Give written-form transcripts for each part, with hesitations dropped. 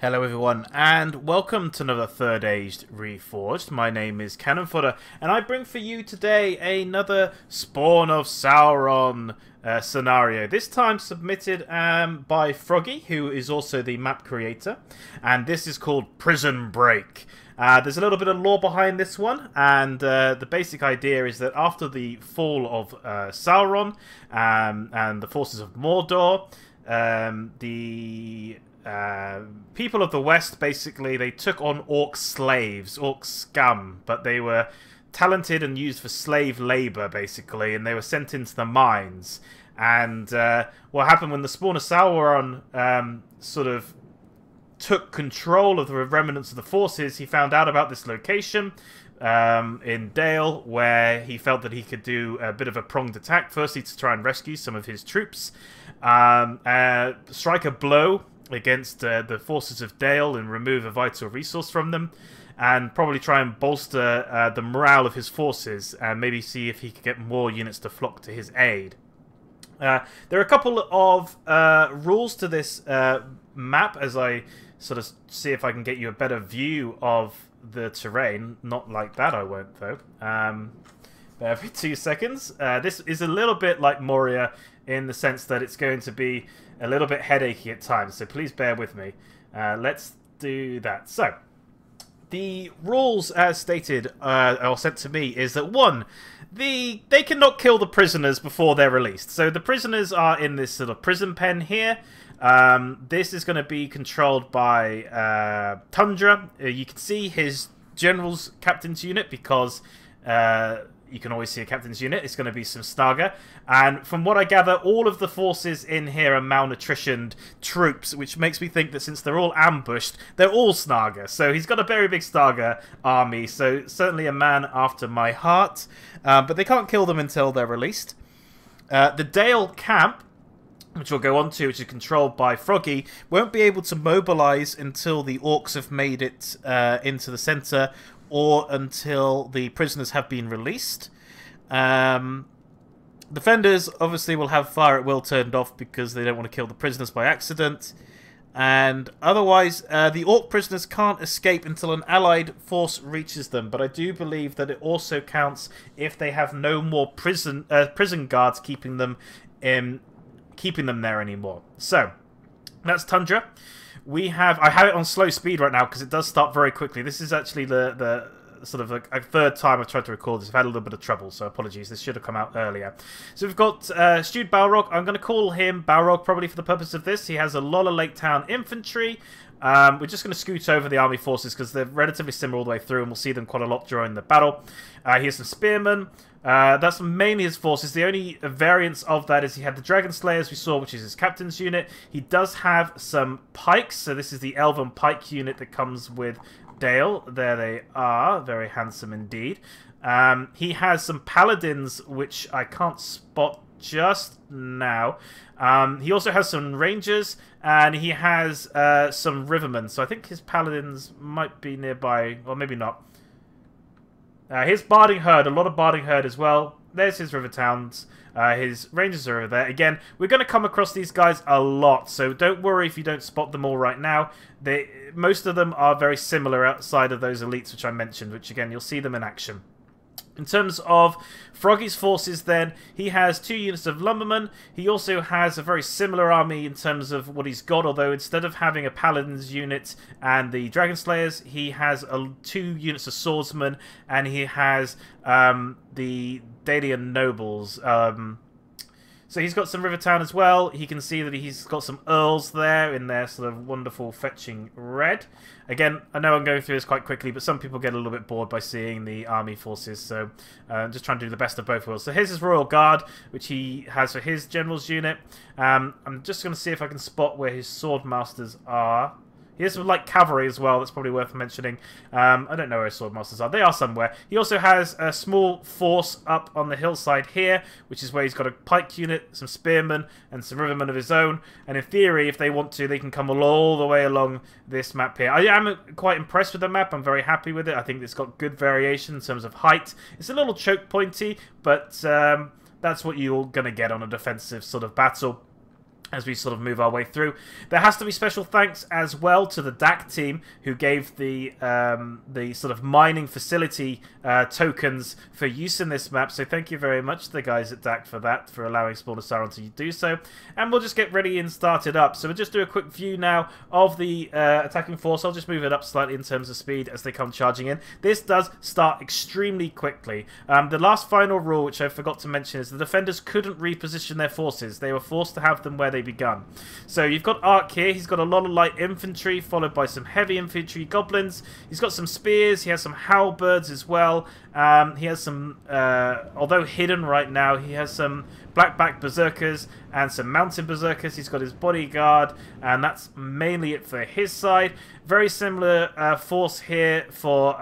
Hello everyone, and welcome to another Third Aged Reforged. My name is Cannon Fodder, and I bring for you today another Spawn of Sauron scenario. This time submitted by Froggy, who is also the map creator, and this is called Prison Break. There's a little bit of lore behind this one, and the basic idea is that after the fall of Sauron and the forces of Mordor, people of the West, basically, they took on orc slaves, orc scum, but they were talented and used for slave labor, basically, and they were sent into the mines. And what happened when the spawn of Sauron sort of took control of the remnants of the forces, he found out about this location in Dale, where he felt that he could do a bit of a pronged attack, firstly to try and rescue some of his troops, strike a blow against the forces of Dale and remove a vital resource from them, and probably try and bolster the morale of his forces and maybe see if he could get more units to flock to his aid. There are a couple of rules to this map as I sort of see if I can get you a better view of the terrain. Not like that, I won't, though. Every 2 seconds. This is a little bit like Moria in the sense that it's going to be a little bit headachy at times, so please bear with me. Let's do that. So, the rules as stated or sent to me is that 1, they cannot kill the prisoners before they're released. So the prisoners are in this sort of prison pen here. This is going to be controlled by Tundra. You can see his general's captain's unit because you can always see a captain's unit. It's going to be some Snaga. And from what I gather, all of the forces in here are malnutritioned troops, which makes me think that since they're all ambushed, they're all Snaga. So he's got a very big Snaga army, so certainly a man after my heart. But they can't kill them until they're released. The Dale camp, which we'll go on to, which is controlled by Froggy, won't be able to mobilize until the orcs have made it into the center, or until the prisoners have been released. Defenders obviously will have fire at will turned off because they don't want to kill the prisoners by accident. And otherwise, the orc prisoners can't escape until an allied force reaches them. But I do believe that it also counts if they have no more prison guards keeping them there anymore. So that's Tundra. I have it on slow speed right now because it does start very quickly. This is actually the sort of a third time I've tried to record this. I've had a little bit of trouble, so apologies. This should have come out earlier. So we've got Stewed Balrog. I'm going to call him Balrog probably for the purpose of this. He has a lot of Lake Town infantry. We're just going to scoot over the army forces because they're relatively similar all the way through, and we'll see them quite a lot during the battle. He has some spearmen. That's mainly his forces. The only variance of that is he had the Dragon Slayers we saw, which is his captain's unit. He does have some pikes, so this is the Elven pike unit that comes with Dale. There they are, very handsome indeed. He has some paladins, which I can't spot just now. He also has some rangers, and he has some rivermen, so I think his paladins might be nearby, or maybe not. His Barding Herd, a lot of Barding Herd as well. There's his river towns. His rangers are over there. Again, we're going to come across these guys a lot, so don't worry if you don't spot them all right now. Most of them are very similar outside of those elites which I mentioned, which again, you'll see them in action. In terms of Froggy's forces then, he has 2 units of lumbermen. He also has a very similar army in terms of what he's got, although instead of having a paladin's unit and the dragon slayers, he has 2 units of swordsmen, and he has the Dalian nobles. So he's got some Rivertown as well. He can see that he's got some earls there in their sort of wonderful fetching red. Again, I know I'm going through this quite quickly, but some people get a little bit bored by seeing the army forces, so I'm just trying to do the best of both worlds. So here's his Royal Guard, which he has for his general's unit. I'm just going to see if I can spot where his swordmasters are. He has some light cavalry as well, that's probably worth mentioning. I don't know where his swordmasters are. They are somewhere. He also has a small force up on the hillside here, which is where he's got a pike unit, some spearmen, and some rivermen of his own. And in theory, if they want to, they can come all the way along this map here. I am quite impressed with the map. I'm very happy with it. I think it's got good variation in terms of height. It's a little choke pointy, but that's what you're going to get on a defensive sort of battle. as we sort of move our way through. There has to be special thanks as well to the DAC team who gave the sort of mining facility tokens for use in this map. So thank you very much to the guys at DAC for that, for allowing Spawn of Sauron to do so. And we'll just get ready and started up. So we'll just do a quick view now of the attacking force. I'll just move it up slightly in terms of speed as they come charging in. This does start extremely quickly. The last final rule, which I forgot to mention, is the defenders couldn't reposition their forces. They were forced to have them where they begun. So you've got Ark here. He's got a lot of light infantry, followed by some heavy infantry goblins. He's got some spears. He has some halberds as well. He has some, although hidden right now, he has some black-backed berserkers and some mountain berserkers. He's got his bodyguard, and that's mainly it for his side. Very similar force here for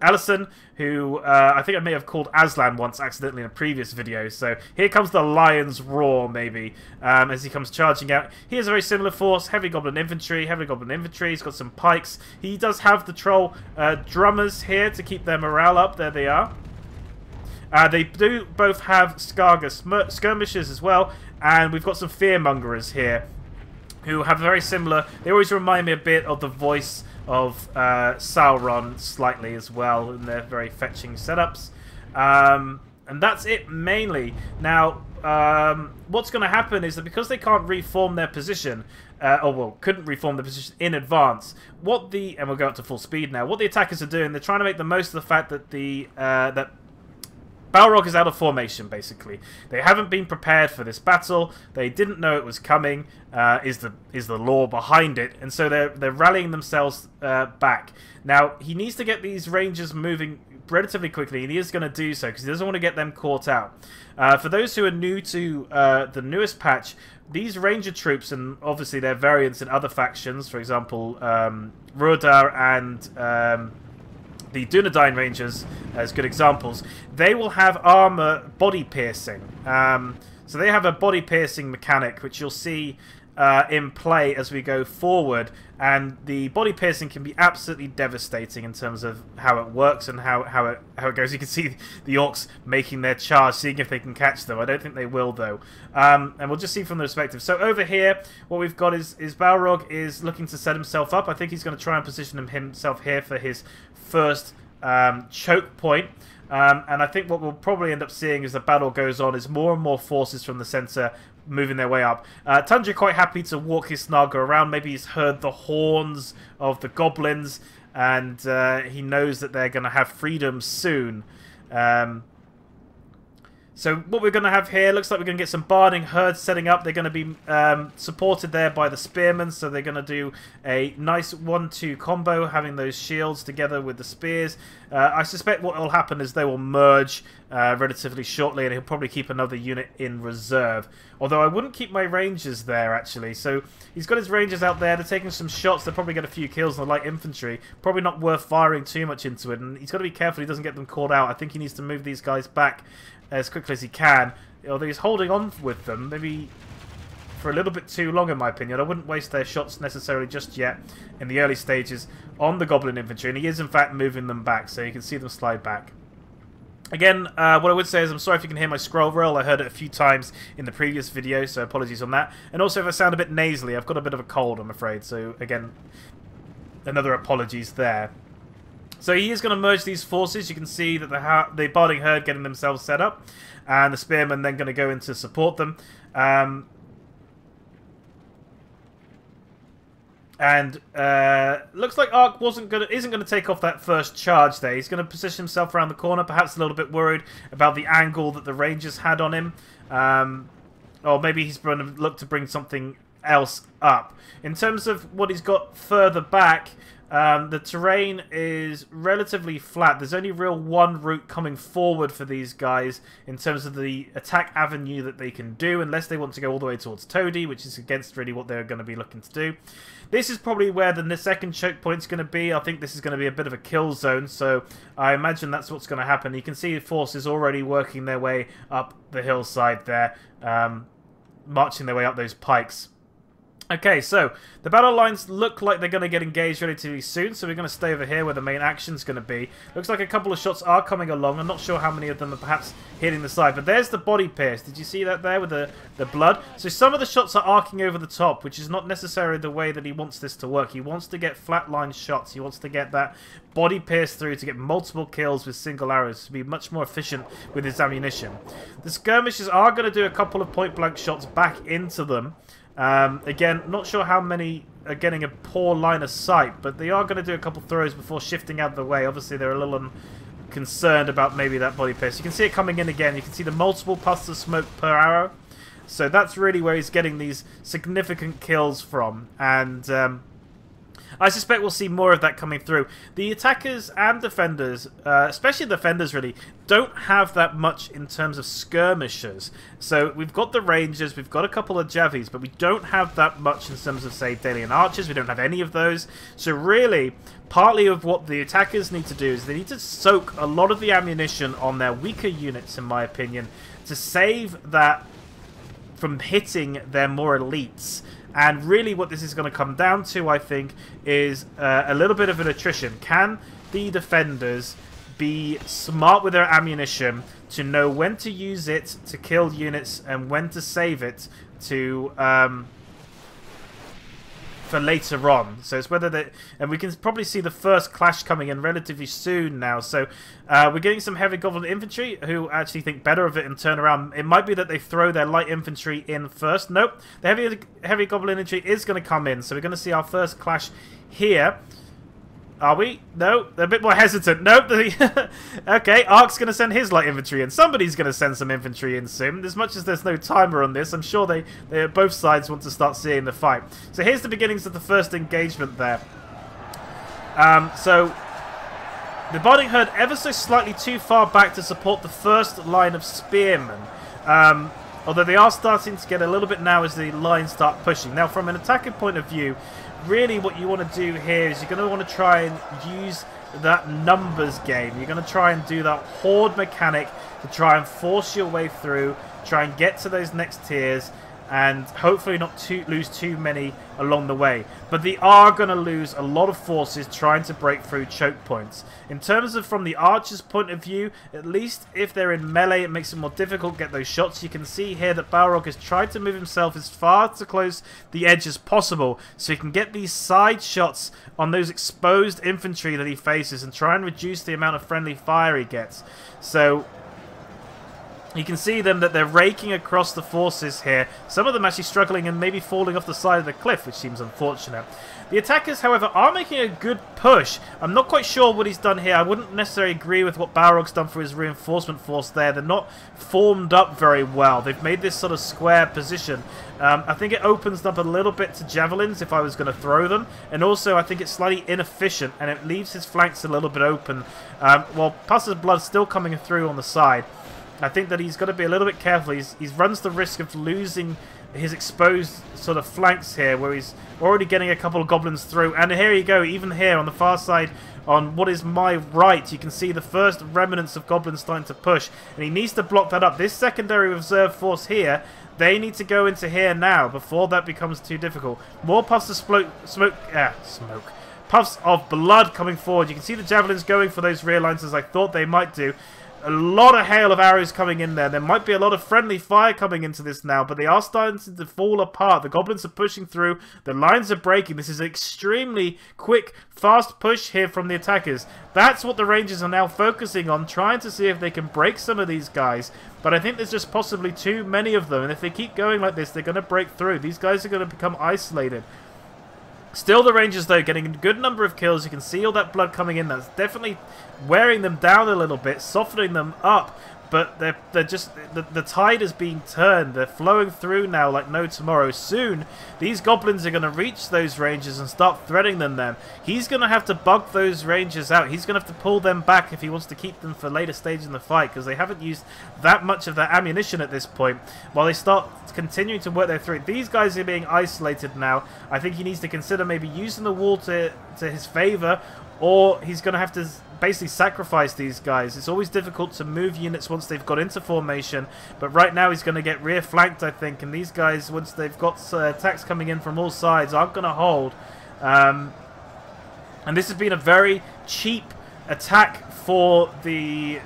Allison, who I think I may have called Aslan once accidentally in a previous video. So here comes the Lion's Roar, maybe, as he comes charging out. He has a very similar force, heavy goblin infantry, He's got some pikes. He does have the troll drummers here to keep their morale up. There they are. They do both have Skarga skirmishers as well, and we've got some fearmongers here who have very similar. They always remind me a bit of the voice of Sauron slightly as well in their very fetching setups. And that's it mainly. Now, what's going to happen is that because they can't reform their position, couldn't reform their position in advance, and we'll go up to full speed now, what the attackers are doing, they're trying to make the most of the fact that that Balrog is out of formation, basically. They haven't been prepared for this battle. They didn't know it was coming, is the lore behind it. And so they're rallying themselves back. Now, he needs to get these Rangers moving relatively quickly, and he is going to do so, because he doesn't want to get them caught out. For those who are new to the newest patch, these Ranger troops, and obviously their variants in other factions, for example, Ruadar and the Dunedain Rangers as good examples, they will have armor body piercing. So they have a body piercing mechanic, which you'll see in play as we go forward, and the body piercing can be absolutely devastating in terms of how it works and how it goes. You can see the orcs making their charge, seeing if they can catch them. I don't think they will, though. And we'll just see from the perspective. So over here, what we've got is Balrog is looking to set himself up. I think he's going to try and position himself here for his first choke point. And I think what we'll probably end up seeing as the battle goes on is more and more forces from the centre moving their way up. Tundra quite happy to walk his Snaga around. Maybe he's heard the horns of the goblins, and he knows that they're going to have freedom soon. So what we're going to have here, looks like we're going to get some barding herds setting up. They're going to be supported there by the spearmen, so they're going to do a nice 1-2 combo, having those shields together with the spears. I suspect what will happen is they will merge relatively shortly, and he'll probably keep another unit in reserve. Although I wouldn't keep my rangers there, actually. So he's got his rangers out there. They're taking some shots. They'll probably get a few kills on the light infantry. Probably not worth firing too much into it, and he's got to be careful he doesn't get them caught out. I think he needs to move these guys back as quickly as he can, although he's holding on with them, maybe for a little bit too long in my opinion. I wouldn't waste their shots necessarily just yet in the early stages on the Goblin infantry, and he is in fact moving them back, so you can see them slide back. Again, what I would say is I'm sorry if you can hear my scroll roll. I heard it a few times in the previous video, so apologies on that. And also if I sound a bit nasally, I've got a bit of a cold, I'm afraid, so again, another apologies there. So he is going to merge these forces. You can see that the Barding Herd getting themselves set up, and the Spearmen then going to go in to support them. Looks like Ark isn't going to take off that first charge there. He's going to position himself around the corner, perhaps a little bit worried about the angle that the Rangers had on him. Or maybe he's going to look to bring something else up. In terms of what he's got further back, the terrain is relatively flat. There's only one route coming forward for these guys in terms of the attack avenue that they can do, unless they want to go all the way towards Toady, which is against really what they're going to be looking to do. This is probably where the second choke point is going to be. I think this is going to be a bit of a kill zone, so I imagine that's what's going to happen. You can see the forces already working their way up the hillside there, marching their way up those pikes. Okay, so the battle lines look like they're going to get engaged relatively soon, so we're going to stay over here where the main action's going to be. Looks like a couple of shots are coming along. I'm not sure how many of them are perhaps hitting the side, but there's the body pierce. Did you see that there with the blood? So some of the shots are arcing over the top, which is not necessarily the way that he wants this to work. He wants to get flatline shots. He wants to get that body pierce through to get multiple kills with single arrows, to be much more efficient with his ammunition. The skirmishers are going to do a couple of point-blank shots back into them. Again, not sure how many are getting a poor line of sight, but they are going to do a couple throws before shifting out of the way. Obviously, they're a little concerned about maybe that body pierce. You can see it coming in again. You can see the multiple puffs of smoke per arrow. So that's really where he's getting these significant kills from. And I suspect we'll see more of that coming through. The attackers and defenders, especially defenders really, don't have that much in terms of skirmishers. So we've got the rangers, we've got a couple of javies, but we don't have that much in terms of, say, Dalian archers. We don't have any of those. So really, partly of what the attackers need to do is they need to soak a lot of the ammunition on their weaker units, in my opinion, to save that from hitting their more elites. And really what this is going to come down to, I think, is a little bit of an attrition. Can the defenders be smart with their ammunition to know when to use it to kill units and when to save it to for later on? So it's whether they, and we can probably see the first clash coming in relatively soon now. So we're getting some heavy goblin infantry who actually think better of it and turn around. It might be that they throw their light infantry in first. Nope, the heavy goblin infantry is going to come in. So we're going to see our first clash here. Are we? No, they're a bit more hesitant. Nope. Okay, Ark's going to send his light infantry in. Somebody's going to send some infantry in soon. As much as there's no timer on this, I'm sure they both sides want to start seeing the fight. So here's the beginnings of the first engagement there. So the Barding Herd ever so slightly too far back to support the first line of spearmen. Although they are starting to get a little bit now as the lines start pushing. Now, from an attacking point of view, really what you want to do here is you're going to want to try and use that numbers game. You're going to try and do that horde mechanic to try and force your way through, try and get to those next tiers, and hopefully not lose too many along the way. But they are going to lose a lot of forces trying to break through choke points. In terms of from the archer's point of view, at least if they're in melee, it makes it more difficult to get those shots. You can see here that Balrog has tried to move himself as far to close the edge as possible, so he can get these side shots on those exposed infantry that he faces and try and reduce the amount of friendly fire he gets. So you can see them that they're raking across the forces here. Some of them actually struggling and maybe falling off the side of the cliff, which seems unfortunate. The attackers, however, are making a good push. I'm not quite sure what he's done here. I wouldn't necessarily agree with what Balrog's done for his reinforcement force there. They're not formed up very well. They've made this sort of square position. I think it opens up a little bit to javelins if I was going to throw them. And also, I think it's slightly inefficient and it leaves his flanks a little bit open. While Puss's Blood's still coming through on the side. I think that he's got to be a little bit careful. He runs the risk of losing his exposed sort of flanks here, where he's already getting a couple of goblins through. And here you go, even here on the far side, on what is my right, you can see the first remnants of goblins starting to push. And he needs to block that up. This secondary reserve force here, they need to go into here now before that becomes too difficult. More puffs of smoke. Puffs of blood coming forward. You can see the javelins going for those rear lines as I thought they might do. A lot of hail of arrows coming in there. There might be a lot of friendly fire coming into this now, but they are starting to fall apart. The goblins are pushing through. The lines are breaking. This is an extremely quick, fast push here from the attackers. That's what the Rangers are now focusing on, trying to see if they can break some of these guys. But I think there's just possibly too many of them, and if they keep going like this, they're going to break through. These guys are going to become isolated. Still the Rangers, though, getting a good number of kills. You can see all that blood coming in. That's definitely wearing them down a little bit, softening them up. But they're just, the tide is being turned. They're flowing through now like no tomorrow. Soon, these goblins are going to reach those rangers and start threading them then. He's going to have to bug those rangers out. He's going to have to pull them back if he wants to keep them for later stage in the fight, because they haven't used that much of their ammunition at this point. While they start continuing to work their through. These guys are being isolated now. I think he needs to consider maybe using the wall to his favor, or he's going to have to basically sacrifice these guys. It's always difficult to move units once they've got into formation, but right now he's going to get rear flanked, I think, and these guys, once they've got attacks coming in from all sides, aren't going to hold. And this has been a very cheap attack for the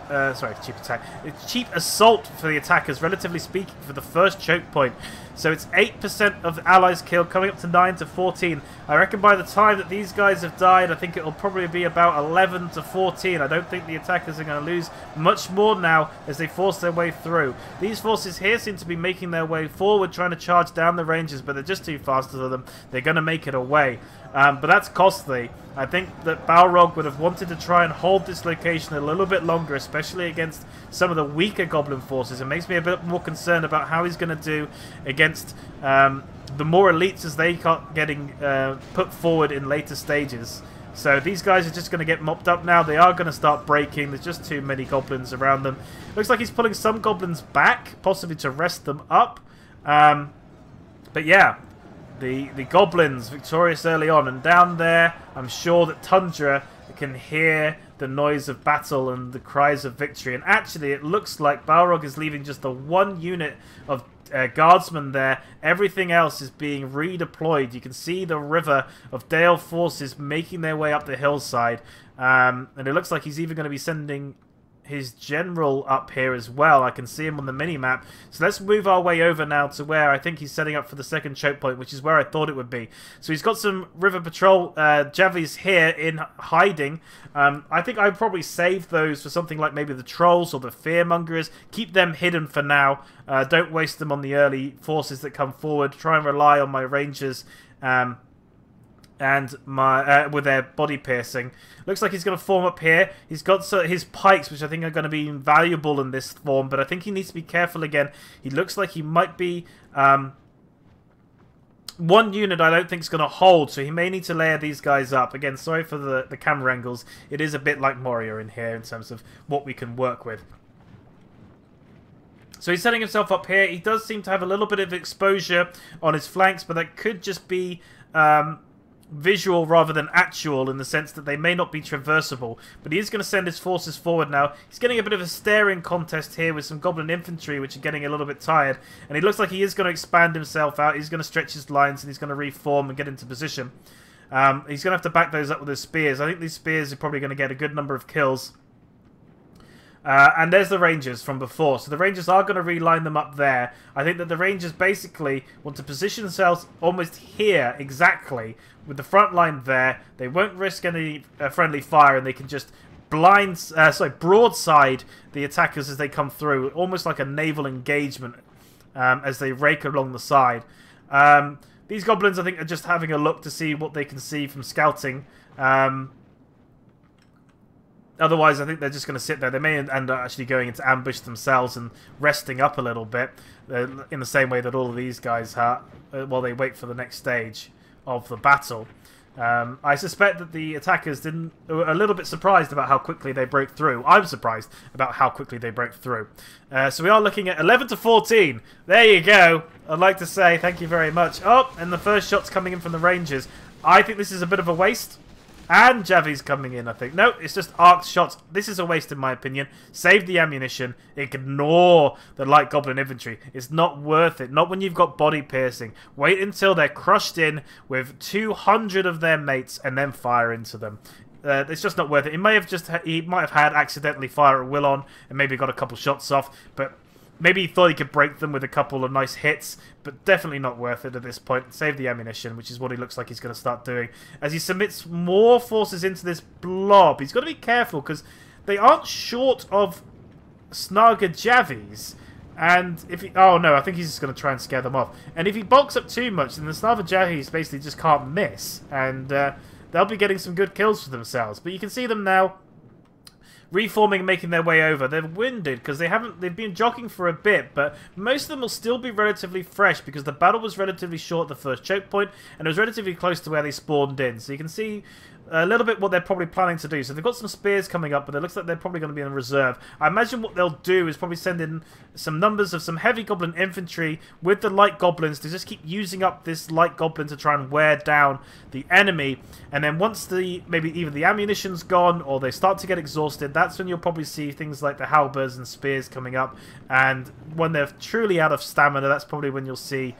cheap assault for the attackers, relatively speaking, for the first choke point. So it's 8% of allies killed, coming up to 9 to 14. I reckon by the time that these guys have died, I think it'll probably be about 11 to 14. I don't think the attackers are going to lose much more now as they force their way through. These forces here seem to be making their way forward, trying to charge down the ranges, but they're just too fast for them. They're going to make it away. But that's costly. I think that Balrog would have wanted to try and hold this location a little bit longer, especially against some of the weaker Goblin forces. It makes me a bit more concerned about how he's going to do against the more elites as they start getting put forward in later stages. So these guys are just going to get mopped up now. They are going to start breaking. There's just too many Goblins around them. Looks like he's pulling some Goblins back, possibly to rest them up. But yeah. The Goblins victorious early on, and down there I'm sure that Tundra can hear the noise of battle and the cries of victory. And actually it looks like Balrog is leaving just the one unit of guardsmen there. Everything else is being redeployed. You can see the river of Dale forces making their way up the hillside, and it looks like he's even going to be sending his general up here as well. I can see him on the mini-map. So let's move our way over now to where I think he's setting up for the second choke point, which is where I thought it would be. So he's got some river patrol Javis here in hiding. I think I would probably save those for something like maybe the trolls or the fearmongers. Keep them hidden for now. Don't waste them on the early forces that come forward. Try and rely on my rangers and my with their body piercing. Looks like he's going to form up here. He's got his pikes, which I think are going to be invaluable in this form, but I think he needs to be careful again. He looks like he might be one unit I don't think is going to hold, so he may need to layer these guys up. Again, sorry for the camera angles. It is a bit like Moria in here in terms of what we can work with. So he's setting himself up here. He does seem to have a little bit of exposure on his flanks, but that could just be visual rather than actual, in the sense that they may not be traversable. But he is going to send his forces forward now. He's getting a bit of a staring contest here with some Goblin infantry, which are getting a little bit tired. And he looks like he is going to expand himself out. He's going to stretch his lines and he's going to reform and get into position. He's going to have to back those up with his spears. I think these spears are probably going to get a good number of kills. And there's the Rangers from before. So the Rangers are going to reline them up there. I think that the Rangers basically want to position themselves almost here, exactly, with the front line there. They won't risk any friendly fire, and they can just broadside the attackers as they come through, almost like a naval engagement as they rake along the side. These Goblins, I think, are just having a look to see what they can see from scouting. Otherwise, I think they're just going to sit there. They may end up actually going into ambush themselves and resting up a little bit, in the same way that all of these guys are, while they wait for the next stage of the battle. I suspect that the attackers were a little bit surprised about how quickly they broke through. I'm surprised about how quickly they broke through. So we are looking at 11 to 14. There you go. I'd like to say thank you very much. Oh, and the first shot's coming in from the Rangers. I think this is a bit of a waste. And Javi's coming in, I think. No, it's just arced shots. This is a waste, in my opinion. Save the ammunition. Ignore the light Goblin infantry. It's not worth it. Not when you've got body piercing. Wait until they're crushed in with 200 of their mates and then fire into them. It's just not worth it. He might have had accidentally fire at will on and maybe got a couple shots off, but maybe he thought he could break them with a couple of nice hits, but definitely not worth it at this point. Save the ammunition, which is what he looks like he's going to start doing. As he submits more forces into this blob, he's got to be careful because they aren't short of Snaga Javis. And if he... Oh, no, I think he's just going to try and scare them off. And if he bulks up too much, then the Snaga Javis basically just can't miss. And they'll be getting some good kills for themselves. But you can see them now reforming and making their way over. They're winded because they've been jogging for a bit, but most of them will still be relatively fresh because the battle was relatively short at the first choke point and it was relatively close to where they spawned in. So you can see a little bit what they're probably planning to do. So they've got some spears coming up, but it looks like they're probably going to be in reserve. I imagine what they'll do is probably send in some numbers of some heavy goblin infantry with the light goblins to just keep using up this light goblin to try and wear down the enemy. And then once maybe either the ammunition's gone or they start to get exhausted, that's when you'll probably see things like the halberds and spears coming up. And when they're truly out of stamina, that's probably when you'll see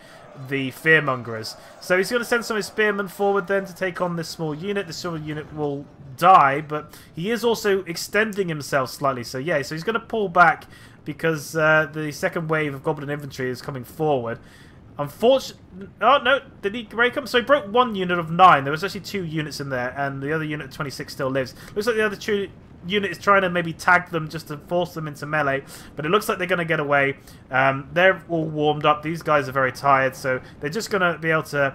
the fearmongers. So he's going to send some of his spearmen forward then to take on this small unit. This small unit will die, but he is also extending himself slightly. So yeah, so he's going to pull back because the second wave of goblin infantry is coming forward. Unfortunately, oh no, did he break them? So he broke one unit of 9. There was actually 2 units in there, and the other unit of 26 still lives. Looks like the other 2 unit is trying to maybe tag them just to force them into melee, but it looks like they're going to get away. They're all warmed up. These guys are very tired, so they're just going to be able to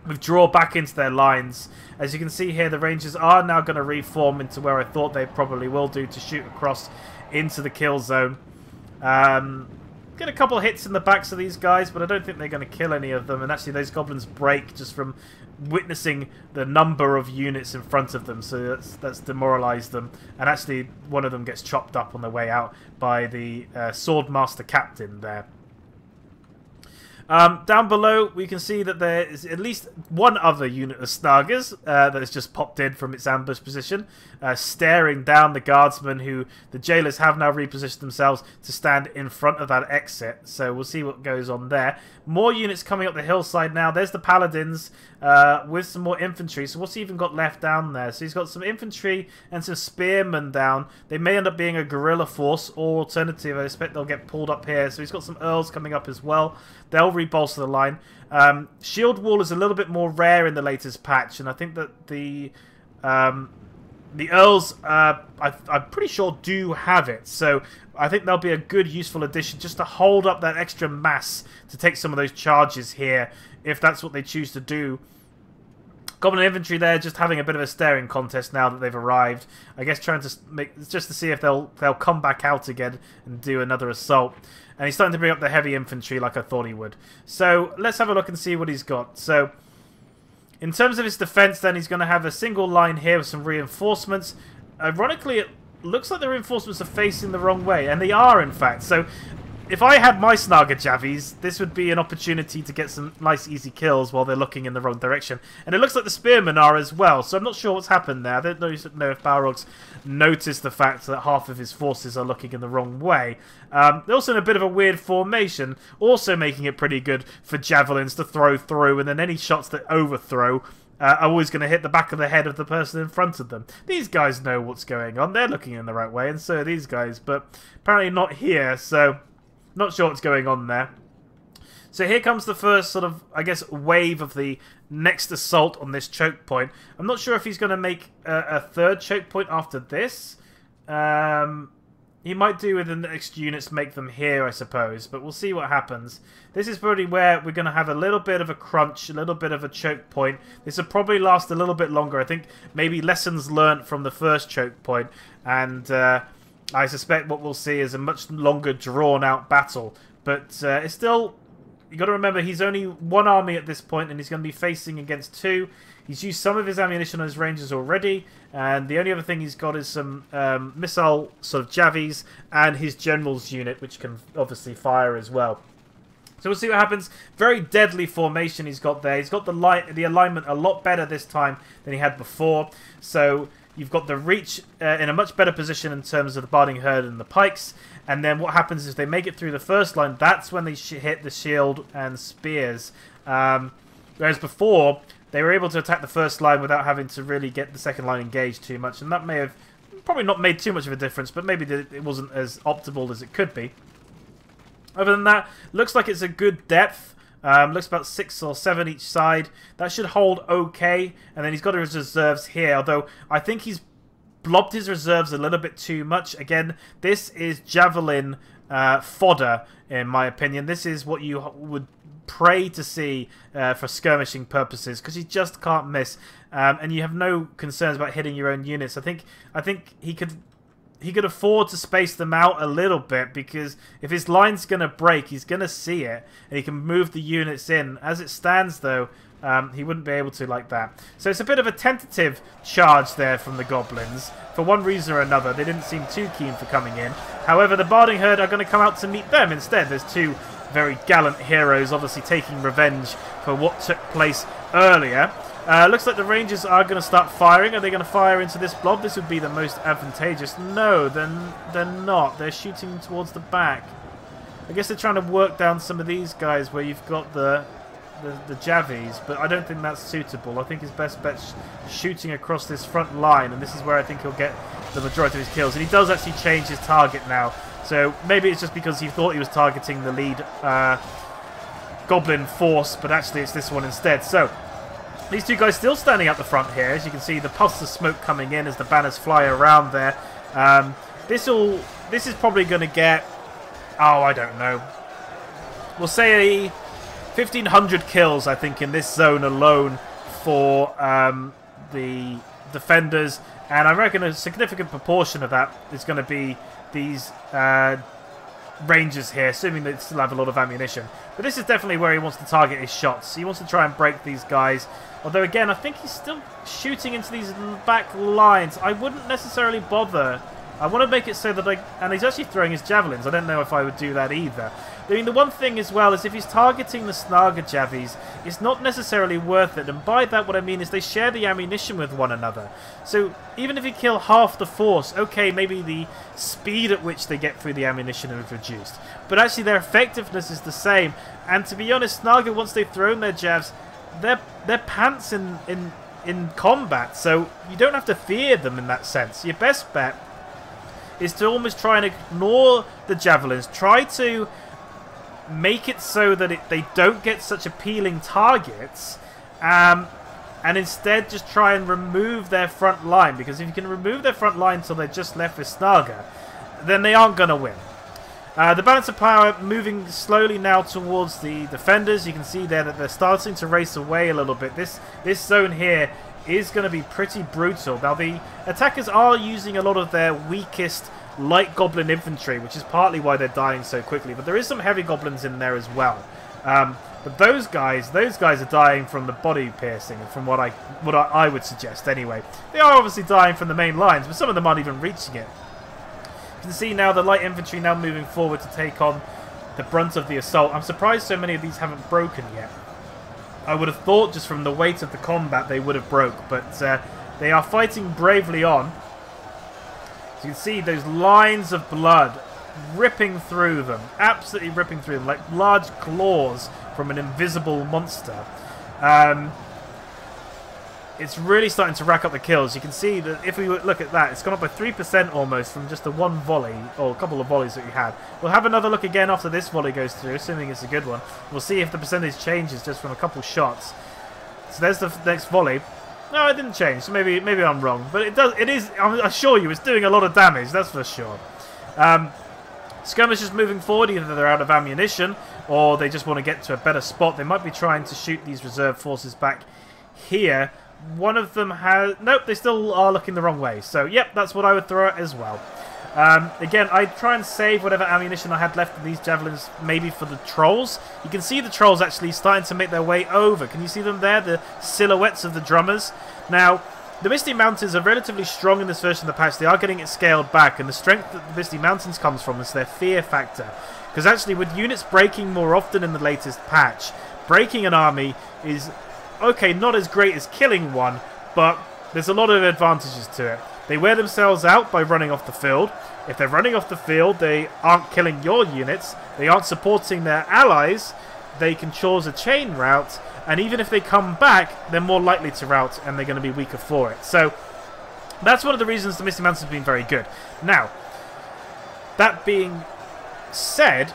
withdraw back into their lines. As you can see here, the Rangers are now going to reform into where I thought they probably will do, to shoot across into the kill zone. Get a couple of hits in the backs of these guys, but I don't think they're going to kill any of them. And actually, those goblins break just from witnessing the number of units in front of them, so that's demoralized them. And actually, one of them gets chopped up on their way out by the Swordmaster Captain there. Down below, we can see that there is at least one other unit of Snargers that has just popped in from its ambush position, staring down the guardsmen who the jailers have now repositioned themselves to stand in front of that exit. So we'll see what goes on there. More units coming up the hillside now. There's the paladins with some more infantry. So what's he even got left down there? So he's got some infantry and some spearmen down. They may end up being a guerrilla force, or alternative, I expect they'll get pulled up here. So he's got some earls coming up as well. They'll rebolster the line. Shield wall is a little bit more rare in the latest patch, and I think that the earls, I'm pretty sure, do have it. So I think they'll be a good, useful addition just to hold up that extra mass to take some of those charges here, if that's what they choose to do. Goblin infantry there just having a bit of a staring contest now that they've arrived. I guess trying to make just to see if they'll come back out again and do another assault. And he's starting to bring up the heavy infantry like I thought he would. So let's have a look and see what he's got. So in terms of his defense, then he's going to have a single line here with some reinforcements. Ironically, it looks like the reinforcements are facing the wrong way, and they are in fact. So if I had my Snarger Javies, this would be an opportunity to get some nice easy kills while they're looking in the wrong direction. And it looks like the spearmen are as well, so I'm not sure what's happened there. I don't know if Balrog's noticed the fact that half of his forces are looking in the wrong way. They're also in a bit of a weird formation, also making it pretty good for javelins to throw through, and then any shots that overthrow are always going to hit the back of the head of the person in front of them. These guys know what's going on. They're looking in the right way, and so are these guys, but apparently not here, so not sure what's going on there. So here comes the first sort of, I guess, wave of the next assault on this choke point. I'm not sure if he's going to make a third choke point after this. He might do with the next units, make them here, I suppose. But we'll see what happens. This is probably where we're going to have a little bit of a crunch, a little bit of a choke point. This will probably last a little bit longer. I think maybe lessons learnt from the first choke point. And I suspect what we'll see is a much longer drawn-out battle. But it's still... You've got to remember, he's only one army at this point, and he's going to be facing against 2. He's used some of his ammunition on his rangers already, and the only other thing he's got is some missile sort of javies and his general's unit, which can obviously fire as well. So we'll see what happens. Very deadly formation he's got there. He's got the alignment a lot better this time than he had before. So you've got the reach in a much better position in terms of the barding herd and the pikes. And then what happens is they make it through the first line. That's when they hit the shield and spears. Whereas before, they were able to attack the first line without having to really get the second line engaged too much. And that may have probably not made too much of a difference, but maybe it wasn't as optimal as it could be. Other than that, looks like it's a good depth. Looks about 6 or 7 each side. That should hold okay. And then he's got his reserves here, although I think he's blobbed his reserves a little bit too much. Again, this is javelin fodder, in my opinion. This is what you would pray to see for skirmishing purposes, because you just can't miss, and you have no concerns about hitting your own units. I think he could afford to space them out a little bit, because if his line's going to break, he's going to see it, and he can move the units in. As it stands, though, He wouldn't be able to like that. So it's a bit of a tentative charge there from the goblins. For one reason or another, they didn't seem too keen for coming in. However, the Barding Herd are going to come out to meet them instead. There's two very gallant heroes, obviously taking revenge for what took place earlier. Looks like the Rangers are going to start firing. Are they going to fire into this blob? This would be the most advantageous. No, they're not. They're shooting towards the back. I guess they're trying to work down some of these guys where you've got the Javies, but I don't think that's suitable. I think his best bet's shooting across this front line, and this is where I think he'll get the majority of his kills. And he does actually change his target now, so maybe it's just because he thought he was targeting the lead Goblin force, but actually it's this one instead. So these two guys still standing up the front here. As you can see, the puffs of smoke coming in as the banners fly around there. This is probably going to get, oh, I don't know, we'll say 1,500 kills, I think, in this zone alone for the defenders, and I reckon a significant proportion of that is going to be these Rangers here, assuming they still have a lot of ammunition. But this is definitely where he wants to target his shots. He wants to try and break these guys. Although, again, I think he's still shooting into these back lines. I wouldn't necessarily bother. I want to make it so that and he's actually throwing his javelins. I don't know if I would do that either. I mean, the one thing as well is if he's targeting the Snaga Javies, it's not necessarily worth it. And by that, what I mean is they share the ammunition with one another. So even if you kill half the force, okay, maybe the speed at which they get through the ammunition is reduced. But actually their effectiveness is the same. And to be honest, Snaga, once they've thrown their javs, they're pants in combat. So you don't have to fear them in that sense. Your best bet is to almost try and ignore the javelins. Try to make it so that they don't get such appealing targets, and instead just try and remove their front line, because if you can remove their front line until they're just left with Snaga, then they aren't going to win. The balance of power moving slowly now towards the defenders. You can see there that they're starting to race away a little bit. This zone here is going to be pretty brutal. Now, the attackers are using a lot of their weakest light goblin infantry, which is partly why they're dying so quickly. But there is some heavy goblins in there as well. But those guys are dying from the body piercing, from what I would suggest anyway. They are obviously dying from the main lines, but some of them aren't even reaching it. You can see now the light infantry now moving forward to take on the brunt of the assault. I'm surprised so many of these haven't broken yet. I would have thought just from the weight of the combat they would have broke, but they are fighting bravely on. So you can see those lines of blood ripping through them, absolutely ripping through them, like large claws from an invisible monster. It's really starting to rack up the kills. You can see that if we look at that, it's gone up by 3% almost from just the one volley, or a couple of volleys that we had. We'll have another look again after this volley goes through, assuming it's a good one. We'll see if the percentage changes just from a couple shots. So there's the next volley. No, it didn't change, so maybe I'm wrong. But it is, I assure you, it's doing a lot of damage, that's for sure. Skirmishers moving forward, either they're out of ammunition, or they just want to get to a better spot. They might be trying to shoot these reserve forces back here. One of them has... Nope, they still are looking the wrong way. So, yep, that's what I would throw at as well. Again, I'd try and save whatever ammunition I had left of these javelins, maybe for the trolls. You can see the trolls actually starting to make their way over. Can you see them there? The silhouettes of the drummers. Now, the Misty Mountains are relatively strong in this version of the patch. They are getting it scaled back, and the strength that the Misty Mountains comes from is their fear factor. Because actually, with units breaking more often in the latest patch, breaking an army is... okay, not as great as killing one, but there's a lot of advantages to it. They wear themselves out by running off the field. If they're running off the field, they aren't killing your units. They aren't supporting their allies. They can choose a chain route, and even if they come back, they're more likely to rout, and they're going to be weaker for it. So that's one of the reasons the Misty Mountains have been very good. Now, that being said,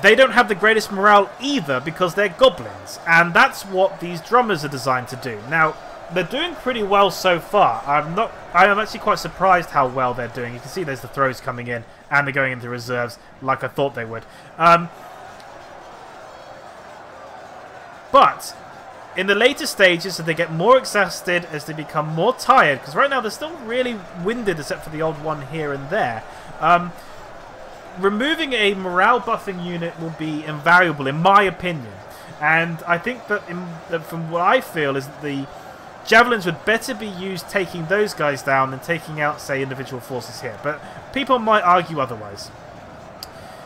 they don't have the greatest morale either because they're goblins, and that's what these drummers are designed to do. Now, they're doing pretty well so far. I am actually quite surprised how well they're doing. You can see there's the throws coming in, and they're going into reserves like I thought they would. But in the later stages, as they get more exhausted, as they become more tired, because right now they're still really winded except for the odd one here and there, removing a morale buffing unit will be invaluable, in my opinion. And I think that, from what I feel, is that the javelins would better be used taking those guys down than taking out, say, individual forces here. But people might argue otherwise.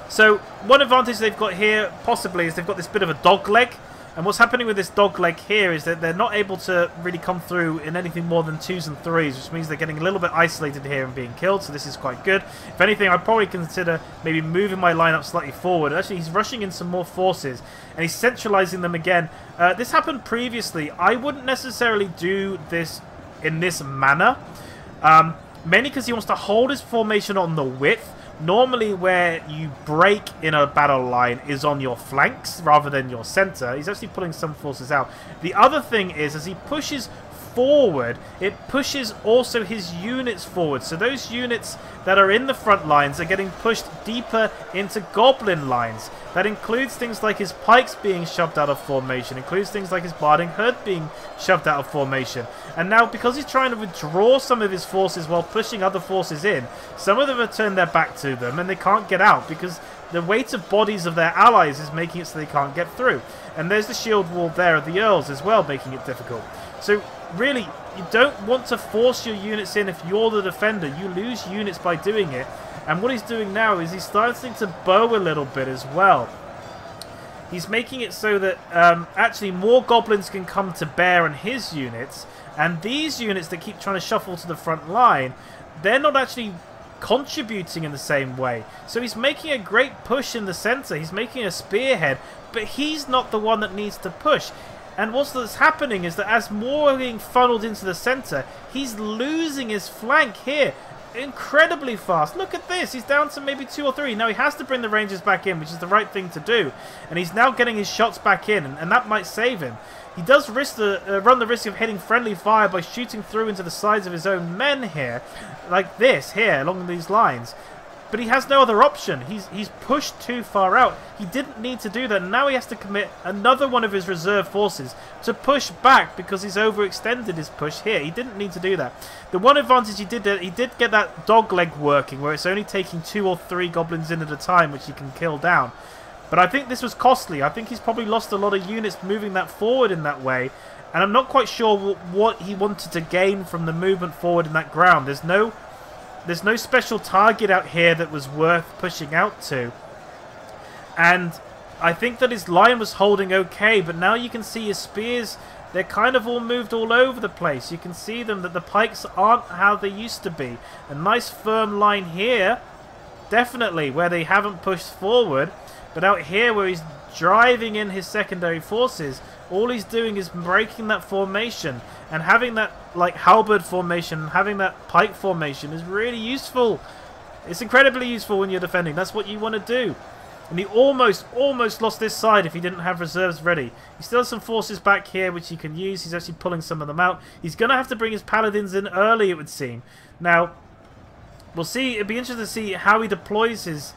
So one advantage they've got here, possibly, is they've got this bit of a dog leg. And what's happening with this dog leg here is that they're not able to really come through in anything more than 2s and 3s, which means they're getting a little bit isolated here and being killed, so this is quite good. If anything, I'd probably consider maybe moving my lineup slightly forward. Actually, he's rushing in some more forces, and he's centralizing them again. This happened previously. I wouldn't necessarily do this in this manner, mainly because he wants to hold his formation on the width. Normally where you break in a battle line is on your flanks rather than your center. He's actually pulling some forces out. The other thing is, as he pushes forward, it pushes also his units forward. So those units that are in the front lines are getting pushed deeper into goblin lines. That includes things like his pikes being shoved out of formation, includes things like his barding herd being shoved out of formation. And now, because he's trying to withdraw some of his forces while pushing other forces in, some of them have turned their back to them and they can't get out because the weight of bodies of their allies is making it so they can't get through. And there's the shield wall there of the Earls as well, making it difficult. So really, you don't want to force your units in if you're the defender. You lose units by doing it. And what he's doing now is he's starting to bow a little bit as well. He's making it so that actually more goblins can come to bear on his units. And these units that keep trying to shuffle to the front line, they're not actually contributing in the same way. So he's making a great push in the center. He's making a spearhead, but he's not the one that needs to push. And what's happening is that as more are being funneled into the center, he's losing his flank here incredibly fast. Look at this. He's down to maybe 2 or 3. Now he has to bring the Rangers back in, which is the right thing to do. And he's now getting his shots back in, and that might save him. He does risk run the risk of hitting friendly fire by shooting through into the sides of his own men here, like this here, along these lines. But he has no other option. He's pushed too far out. He didn't need to do that. Now he has to commit another one of his reserve forces to push back because he's overextended his push here. He didn't need to do that. The one advantage he did get that dog leg working, where it's only taking 2 or 3 goblins in at a time, which he can kill down. But I think this was costly. I think he's probably lost a lot of units moving that forward in that way. And I'm not quite sure what he wanted to gain from the movement forward in that ground. There's no special target out here that was worth pushing out to. And I think that his line was holding okay, but now you can see his spears, they're kind of all moved all over the place. You can see them, that the pikes aren't how they used to be. A nice firm line here, definitely, where they haven't pushed forward. But out here where he's driving in his secondary forces, all he's doing is breaking that formation. And having that like halberd formation, having that pike formation is really useful. It's incredibly useful when you're defending. That's what you want to do. And he almost lost this side if he didn't have reserves ready. He still has some forces back here which he can use. He's actually pulling some of them out. He's going to have to bring his paladins in early, it would seem. Now, we'll see. It'd be interesting to see how he deploys his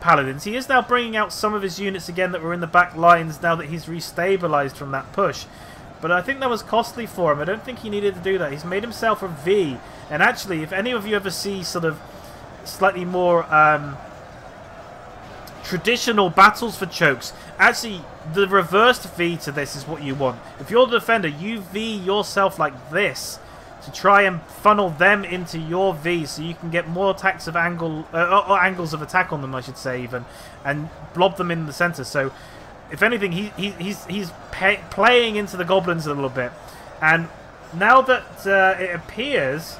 paladins. He is now bringing out some of his units again that were in the back lines now that he's restabilized from that push. But I think that was costly for him. I don't think he needed to do that. He's made himself a V. And actually, if any of you ever see sort of slightly more traditional battles for chokes, actually the reversed V to this is what you want. If you're the defender, you V yourself like this to try and funnel them into your V so you can get more attacks of angle, or angles of attack on them, I should say, even, and blob them in the center. So if anything, he's playing into the goblins a little bit. And now that it appears,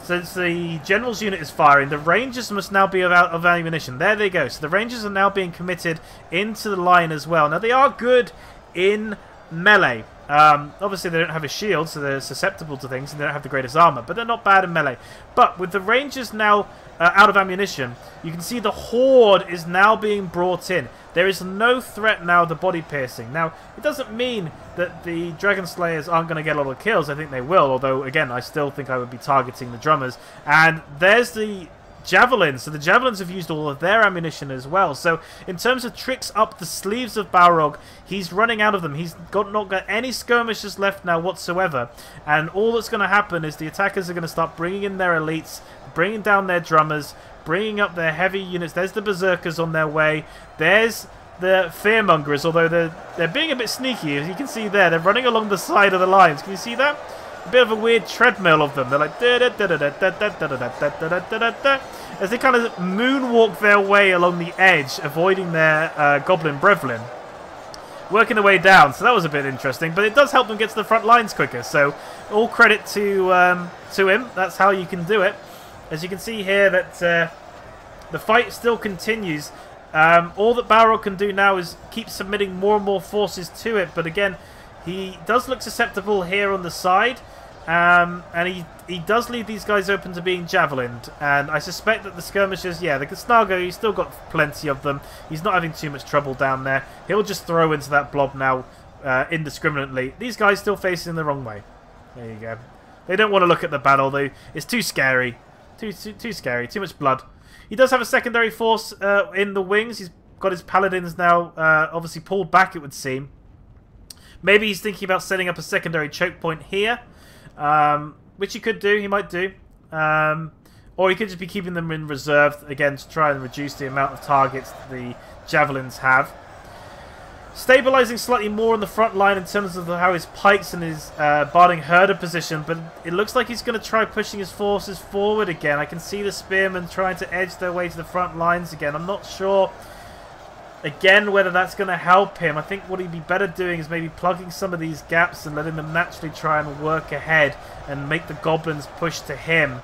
since the general's unit is firing, the rangers must now be out of ammunition. There they go. So the rangers are now being committed into the line as well. Now they are good in melee. Obviously they don't have a shield, so they're susceptible to things, and they don't have the greatest armor, but they're not bad in melee. But with the rangers now out of ammunition, you can see the horde is now being brought in. There is no threat now of the body piercing. Now, it doesn't mean that the Dragon Slayers aren't going to get a lot of kills. I think they will, although, again, I still think I would be targeting the drummers. And there's the javelins. So the javelins have used all of their ammunition as well. So in terms of tricks up the sleeves of Balrog, he's running out of them. He's not got any skirmishers left now whatsoever. And all that's going to happen is the attackers are going to start bringing in their elites, bringing down their drummers, bringing up their heavy units. There's the berserkers on their way. There's the fearmongers, although they're being a bit sneaky. As you can see there, they're running along the side of the lines. Can you see that? A bit of a weird treadmill of them. They're like as they kind of moonwalk their way along the edge, avoiding their goblin brethren, working their way down. So that was a bit interesting, but it does help them get to the front lines quicker. So all credit to him. That's how you can do it. As you can see here, that the fight still continues. All that Balrog can do now is keep submitting more and more forces to it. But again, he does look susceptible here on the side. And he does leave these guys open to being javelined. And I suspect that the skirmishers, yeah, the Snago, he's still got plenty of them. He's not having too much trouble down there. He'll just throw into that blob now indiscriminately. These guys still facing the wrong way. There you go. They don't want to look at the battle. It's too scary. Too scary. Too much blood. He does have a secondary force in the wings. He's got his paladins now obviously pulled back, it would seem. Maybe he's thinking about setting up a secondary choke point here. Which he could do, he might do. Or he could just be keeping them in reserve, again, to try and reduce the amount of targets that the javelins have. Stabilising slightly more on the front line in terms of how his pikes and his barding herder position, but it looks like he's going to try pushing his forces forward again. I can see the spearmen trying to edge their way to the front lines again. I'm not sure, again, whether that's going to help him. I think what he'd be better doing is maybe plugging some of these gaps and letting them naturally try and work ahead and make the goblins push to him.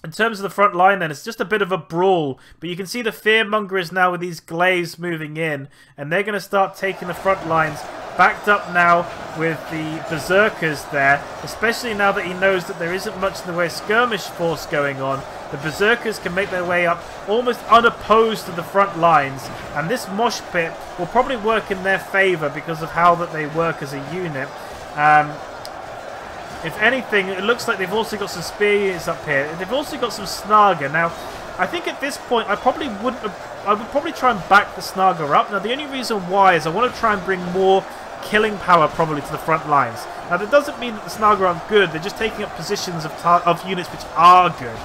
In terms of the front line then, it's just a bit of a brawl. But you can see the fearmongers now with these glaives moving in. And they're going to start taking the front lines, backed up now with the berserkers there. Especially now that he knows that there isn't much in the way of skirmish force going on. The berserkers can make their way up almost unopposed to the front lines. And this mosh pit will probably work in their favour because of how that they work as a unit. If anything, it looks like they've also got some spear units up here. They've also got some Snaga. Now, I think at this point, I would probably try and back the Snaga up. Now, the only reason why is I want to try and bring more killing power probably to the front lines. Now, that doesn't mean that the Snaga aren't good. They're just taking up positions of units which are good.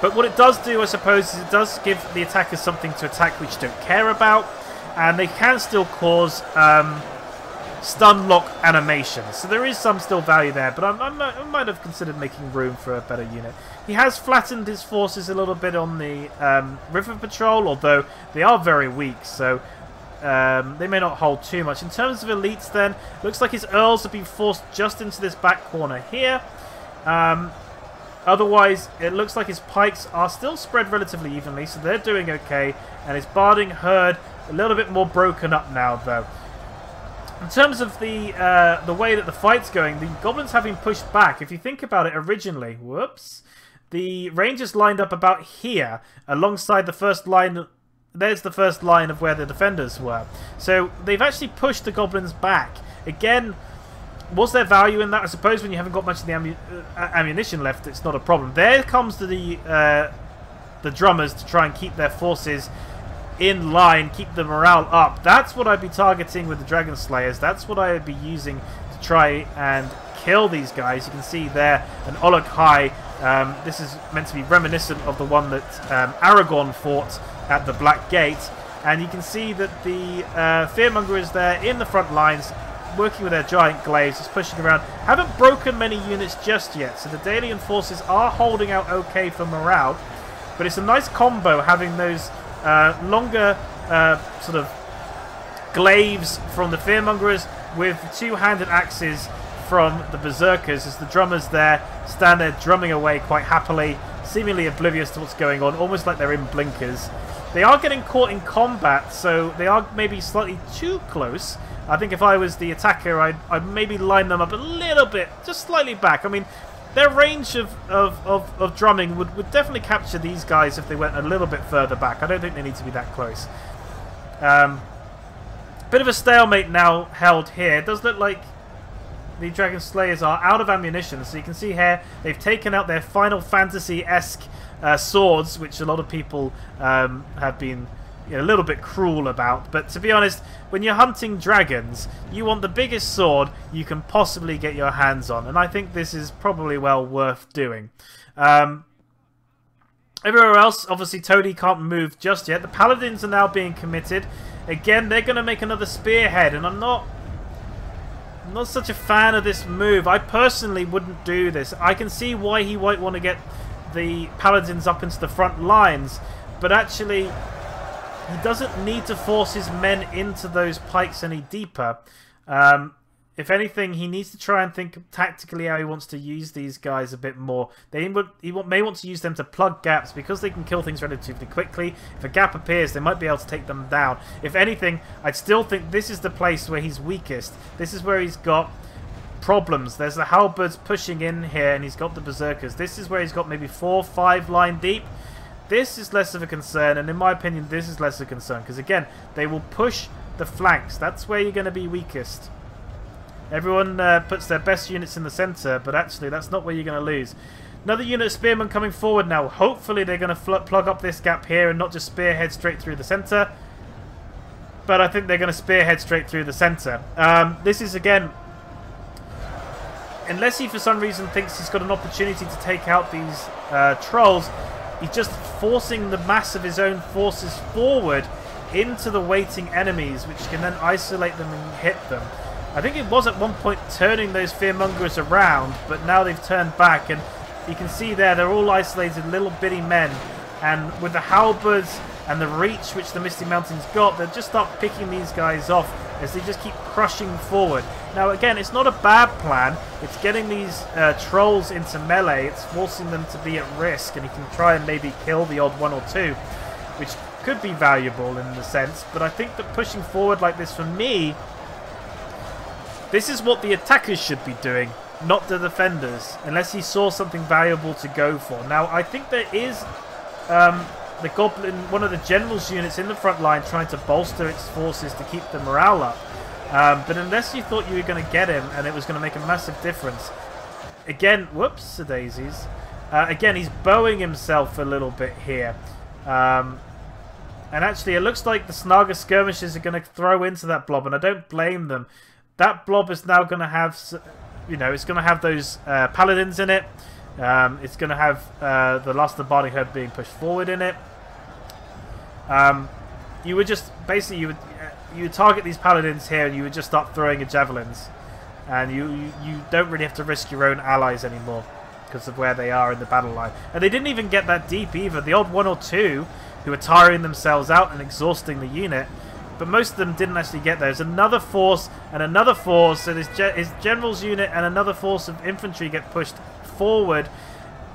But what it does do, I suppose, is it does give the attackers something to attack which you don't care about. And they can still cause stun lock animations. So there is some still value there, but I might have considered making room for a better unit. He has flattened his forces a little bit on the river patrol, although they are very weak, so they may not hold too much. In terms of elites then, looks like his earls have been forced just into this back corner here. Otherwise, it looks like his pikes are still spread relatively evenly, so they're doing okay, and his barding herd a little bit more broken up now, though. In terms of the way that the fight's going, the goblins have been pushed back. If you think about it originally, whoops, the rangers lined up about here alongside the first line. There's the first line of where the defenders were. So they've actually pushed the goblins back. Again, was there value in that? I suppose when you haven't got much of the ammunition left, it's not a problem. There comes the drummers to try and keep their forces in line, keep the morale up. That's what I'd be targeting with the Dragon Slayers. That's what I would be using to try and kill these guys. You can see there an Olok High. This is meant to be reminiscent of the one that Aragorn fought at the Black Gate. And you can see that the Fearmonger is there in the front lines, working with their giant glaives, just pushing around. Haven't broken many units just yet, so the Dalian forces are holding out okay for morale. But it's a nice combo having those longer sort of glaives from the Fearmongers with two-handed axes from the Berserkers, as the drummers there stand there drumming away quite happily, seemingly oblivious to what's going on, almost like they're in blinkers. They are getting caught in combat, so they are maybe slightly too close. I think if I was the attacker, I'd maybe line them up a little bit, just slightly back. I mean, their range of drumming would definitely capture these guys if they went a little bit further back. I don't think they need to be that close. Bit of a stalemate now held here. It does look like the Dragon Slayers are out of ammunition. So you can see here they've taken out their Final Fantasy-esque swords, which a lot of people have been a little bit cruel about. But to be honest, when you're hunting dragons, you want the biggest sword you can possibly get your hands on, and I think this is probably well worth doing. Everywhere else, obviously, Tony can't move just yet. The Paladins are now being committed. Again, they're going to make another spearhead, and I'm not such a fan of this move. I personally wouldn't do this. I can see why he might want to get the Paladins up into the front lines, but actually, he doesn't need to force his men into those pikes any deeper. If anything, he needs to try and think tactically how he wants to use these guys a bit more. He may want to use them to plug gaps because they can kill things relatively quickly. If a gap appears, they might be able to take them down. If anything, I'd still think this is the place where he's weakest. This is where he's got problems. There's the halberds pushing in here, and he's got the berserkers. This is where he's got maybe 4 or 5 line deep. This is less of a concern, and in my opinion, this is less of a concern. Because again, they will push the flanks. That's where you're going to be weakest. Everyone puts their best units in the centre, but actually that's not where you're going to lose. Another unit of spearmen coming forward now. Hopefully they're going to plug up this gap here and not just spearhead straight through the centre. But I think they're going to spearhead straight through the centre. This is, again, unless he for some reason thinks he's got an opportunity to take out these trolls, he's just forcing the mass of his own forces forward into the waiting enemies, which can then isolate them and hit them. I think it was at one point turning those fearmongers around, but now they've turned back, and you can see there they're all isolated little bitty men, and with the halberds and the reach which the Misty Mountains got, they'll just start picking these guys off as they just keep crushing forward. Now again, it's not a bad plan. It's getting these trolls into melee. It's forcing them to be at risk, and you can try and maybe kill the odd 1 or 2, which could be valuable in the sense. But I think that pushing forward like this, for me, this is what the attackers should be doing, not the defenders, unless he saw something valuable to go for. Now, I think there is the Goblin, one of the general's units in the front line, trying to bolster its forces to keep the morale up. But unless you thought you were going to get him and it was going to make a massive difference, again, whoops, the daisies. Again, he's bowing himself a little bit here. And actually, it looks like the Snaga skirmishers are going to throw into that blob, and I don't blame them. That blob is now going to have, you know, it's going to have those paladins in it. It's going to have the last of the Barding Herd being pushed forward in it. You would just, basically, you would target these paladins here, and you would just start throwing your javelins. And you don't really have to risk your own allies anymore because of where they are in the battle line. And they didn't even get that deep either. The odd 1 or 2 who are tiring themselves out and exhausting the unit, but most of them didn't actually get there. There's another force and another force, so his general's unit and another force of infantry get pushed forward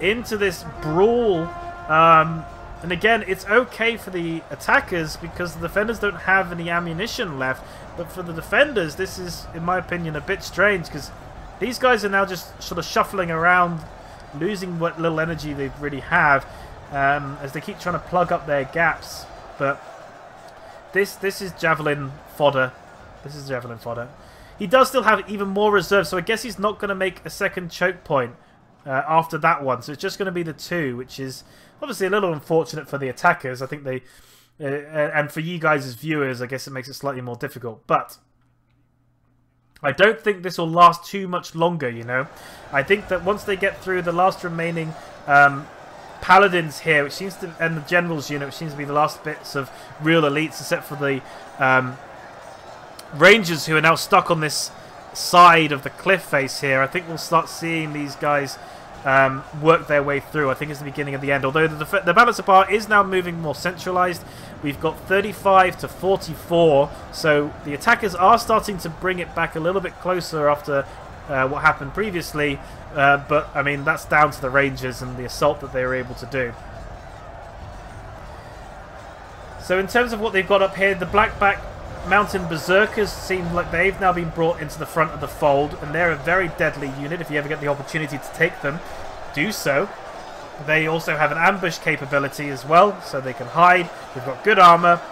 into this brawl. And again, it's okay for the attackers because the defenders don't have any ammunition left, but for the defenders, this is, in my opinion, a bit strange because these guys are now just sort of shuffling around, losing what little energy they really have, as they keep trying to plug up their gaps. But this is javelin fodder. This is javelin fodder. He does still have even more reserves, so I guess he's not going to make a second choke point after that one. So it's just going to be the 2, which is obviously a little unfortunate for the attackers. I think they, and for you guys as viewers, I guess it makes it slightly more difficult. But I don't think this will last too much longer, you know. I think that once they get through the last remaining paladins here, which seems to, and the general's unit, which seems to be the last bits of real elites, except for the rangers who are now stuck on this side of the cliff face here, I think we'll start seeing these guys work their way through. I think it's the beginning of the end, although the balance of power is now moving more centralized. We've got 35 to 44, so the attackers are starting to bring it back a little bit closer after what happened previously, but I mean that's down to the rangers and the assault that they were able to do. So in terms of what they've got up here, the Blackback Mountain Berserkers seem like they've now been brought into the front of the fold, and they're a very deadly unit. If you ever get the opportunity to take them, do so. They also have an ambush capability as well, so they can hide. They've got good armor,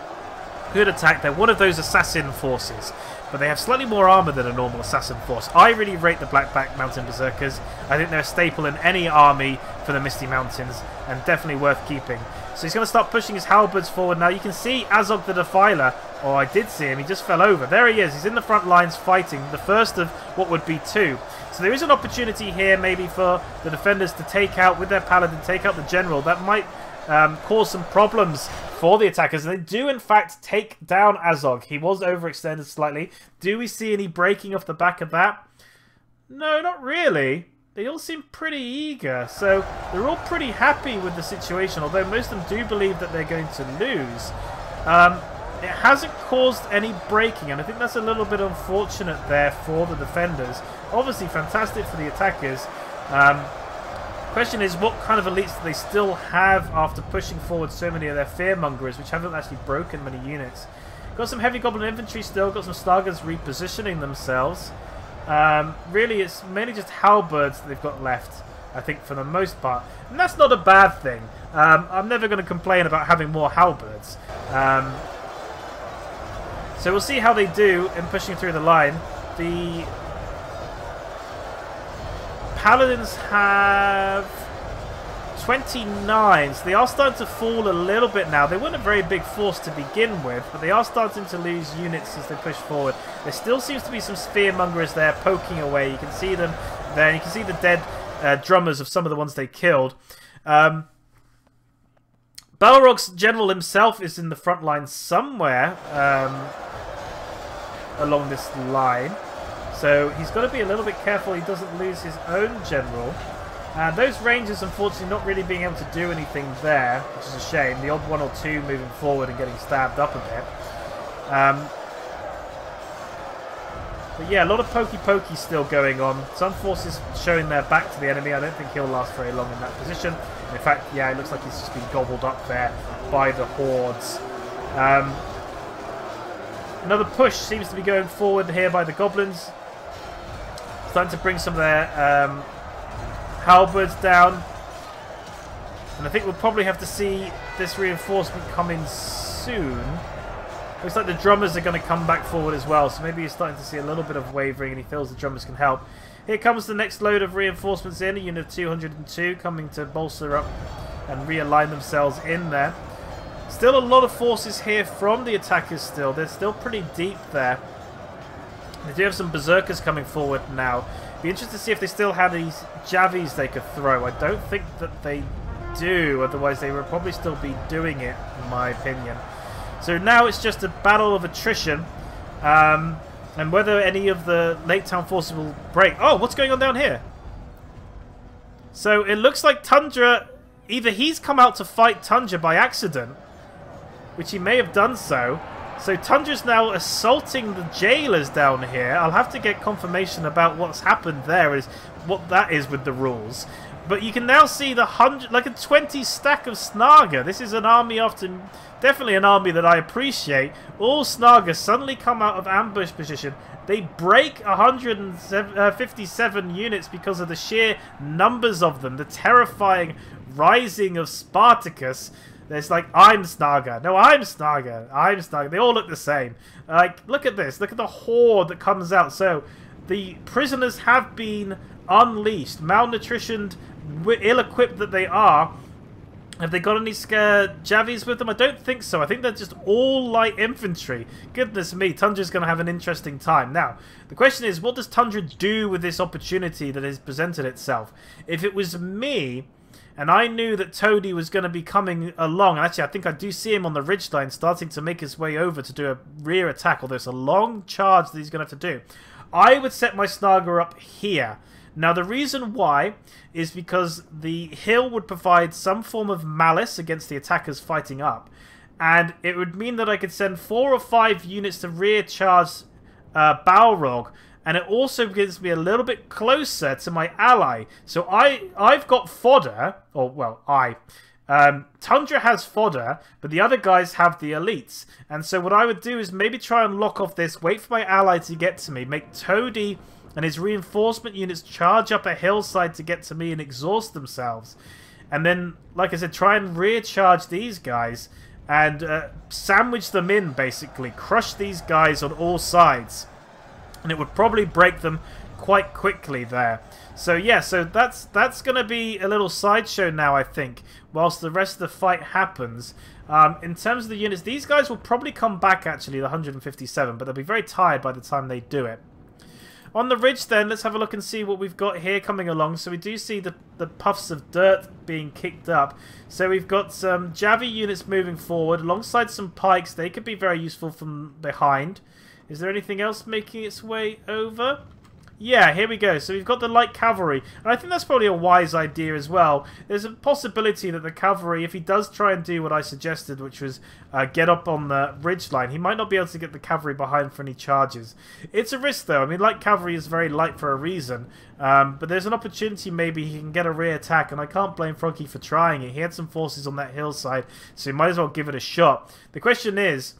good attack. They're one of those assassin forces, but they have slightly more armor than a normal assassin force. I really rate the Blackback Mountain Berserkers. I think they're a staple in any army for the Misty Mountains, and definitely worth keeping. So he's going to start pushing his halberds forward now. You can see Azog the Defiler. Oh, I did see him. He just fell over. There he is. He's in the front lines fighting. The first of what would be 2. So there is an opportunity here maybe for the defenders to take out, with their paladin, take out the general. That might cause some problems for the attackers. And they do, in fact, take down Azog. He was overextended slightly. Do we see any breaking off the back of that? No, not really. They all seem pretty eager. So they're all pretty happy with the situation, although most of them do believe that they're going to lose. It hasn't caused any breaking, and I think that's a little bit unfortunate there for the defenders. Obviously fantastic for the attackers. Question is, what kind of elites do they still have after pushing forward so many of their fearmongers, which haven't actually broken many units? Got some heavy goblin infantry still, got some Stargers repositioning themselves. Really, it's mainly just halberds that they've got left, I think, for the most part. And that's not a bad thing. I'm never going to complain about having more halberds. So we'll see how they do in pushing through the line. The Paladins have 29, so they are starting to fall a little bit now. They weren't a very big force to begin with, but they are starting to lose units as they push forward. There still seems to be some spearmongers there poking away. You can see them there. You can see the dead drummers of some of the ones they killed. Balrog's general himself is in the front line somewhere along this line. So he's got to be a little bit careful he doesn't lose his own general. And those rangers, unfortunately, not really being able to do anything there, which is a shame. The odd one or two moving forward and getting stabbed up a bit. But yeah, a lot of pokey still going on. Some forces showing their back to the enemy. I don't think he'll last very long in that position. In fact, yeah, it looks like he's just been gobbled up there by the hordes. Another push seems to be going forward here by the goblins. Starting to bring some of their halberds down. And I think we'll probably have to see this reinforcement come in soon. Looks like the drummers are going to come back forward as well. So maybe he's starting to see a little bit of wavering and he feels the drummers can help. Here comes the next load of reinforcements in. A unit of 202 coming to bolster up and realign themselves in there. Still a lot of forces here from the attackers still. They're still pretty deep there. They do have some berserkers coming forward now. Be interested to see if they still have these javies they could throw. I don't think that they do. Otherwise they would probably still be doing it, in my opinion. So now it's just a battle of attrition. And whether any of the Lake Town forces will break. Oh, what's going on down here? So it looks like Tundra, either he's come out to fight Tundra by accident, which he may have done so. So Tundra's now assaulting the jailers down here. I'll have to get confirmation about what's happened there, is what that is with the rules. But you can now see the 100, like a 20 stack of Snaga. This is an army after, definitely an army that I appreciate. All Snaga suddenly come out of ambush position. They break 157 units because of the sheer numbers of them. The terrifying rising of Spartacus. There's like, I'm Snaga. No, I'm Snaga. I'm Snaga. They all look the same. Like, look at this. Look at the horde that comes out. So, the prisoners have been unleashed. Malnutritioned, ill-equipped that they are. Have they got any javies with them? I don't think so. I think they're just all light infantry. Goodness me, Tundra's going to have an interesting time. Now, the question is, what does Tundra do with this opportunity that has presented itself? If it was me, and I knew that Toady was going to be coming along, and actually I think I do see him on the ridgeline starting to make his way over to do a rear attack, although it's a long charge that he's going to have to do, I would set my Snaga up here. Now the reason why is because the hill would provide some form of malice against the attackers fighting up, and it would mean that I could send 4 or 5 units to rear charge Balrog, and it also gives me a little bit closer to my ally. So I've got fodder, or well, Tundra has fodder, but the other guys have the elites. And so what I would do is maybe try and lock off this, wait for my ally to get to me, make Toady and his reinforcement units charge up a hillside to get to me and exhaust themselves. And then, like I said, try and rear charge these guys and sandwich them in, basically. Crush these guys on all sides. And it would probably break them quite quickly there. So yeah, so that's going to be a little sideshow now, I think, whilst the rest of the fight happens. In terms of the units, these guys will probably come back, actually, the 157, but they'll be very tired by the time they do it. On the ridge then, let's have a look and see what we've got here coming along. So we do see the puffs of dirt being kicked up. So we've got some Javi units moving forward alongside some pikes. They could be very useful from behind. Is there anything else making its way over? Yeah, here we go. So we've got the light cavalry. And I think that's probably a wise idea as well. There's a possibility that the cavalry, if he does try and do what I suggested, which was get up on the ridge line, he might not be able to get the cavalry behind for any charges. It's a risk, though. I mean, light cavalry is very light for a reason. But there's an opportunity maybe he can get a rear attack, and I can't blame Froggy for trying it. He had some forces on that hillside, so he might as well give it a shot. The question is,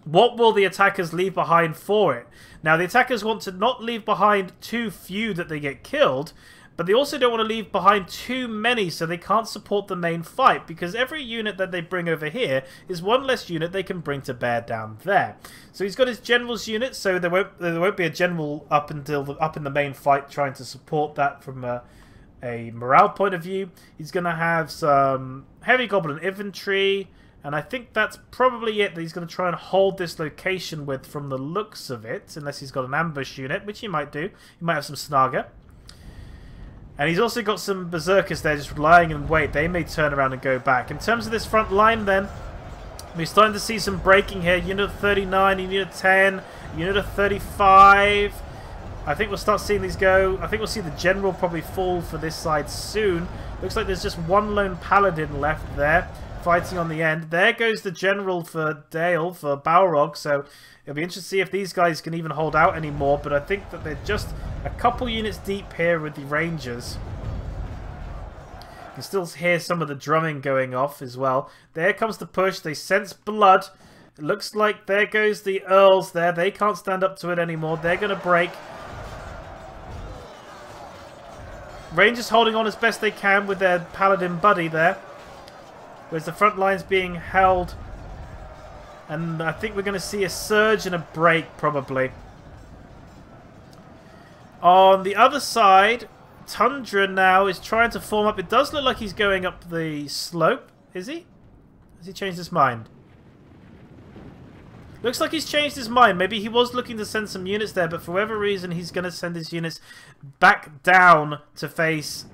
what will the attackers leave behind for it? Now, the attackers want to not leave behind too few that they get killed, but they also don't want to leave behind too many so they can't support the main fight, because every unit that they bring over here is one less unit they can bring to bear down there. So he's got his general's unit, so there won't be a general up in the main fight trying to support that from a morale point of view. He's going to have some heavy goblin infantry. And I think that's probably it that he's going to try and hold this location with from the looks of it. Unless he's got an ambush unit, which he might do. He might have some Snaga. And he's also got some Berserkers there just lying in wait. They may turn around and go back. In terms of this front line then, we're starting to see some breaking here. Unit of 39, unit of 10, unit of 35. I think we'll start seeing these go. I think we'll see the general probably fall for this side soon. Looks like there's just one lone paladin left there, fighting on the end. There goes the general for Dale, for Balrog, so it'll be interesting to see if these guys can even hold out anymore, but I think that they're just a couple units deep here with the Rangers. You can still hear some of the drumming going off as well. There comes the push. They sense blood. It looks like there goes the Earls there. They can't stand up to it anymore. They're going to break. Rangers holding on as best they can with their Paladin buddy there. Whereas the front line's being held. And I think we're going to see a surge and a break, probably. On the other side, Tundra now is trying to form up. It does look like he's going up the slope. Is he? Has he changed his mind? Looks like he's changed his mind. Maybe he was looking to send some units there, but for whatever reason, he's going to send his units back down to face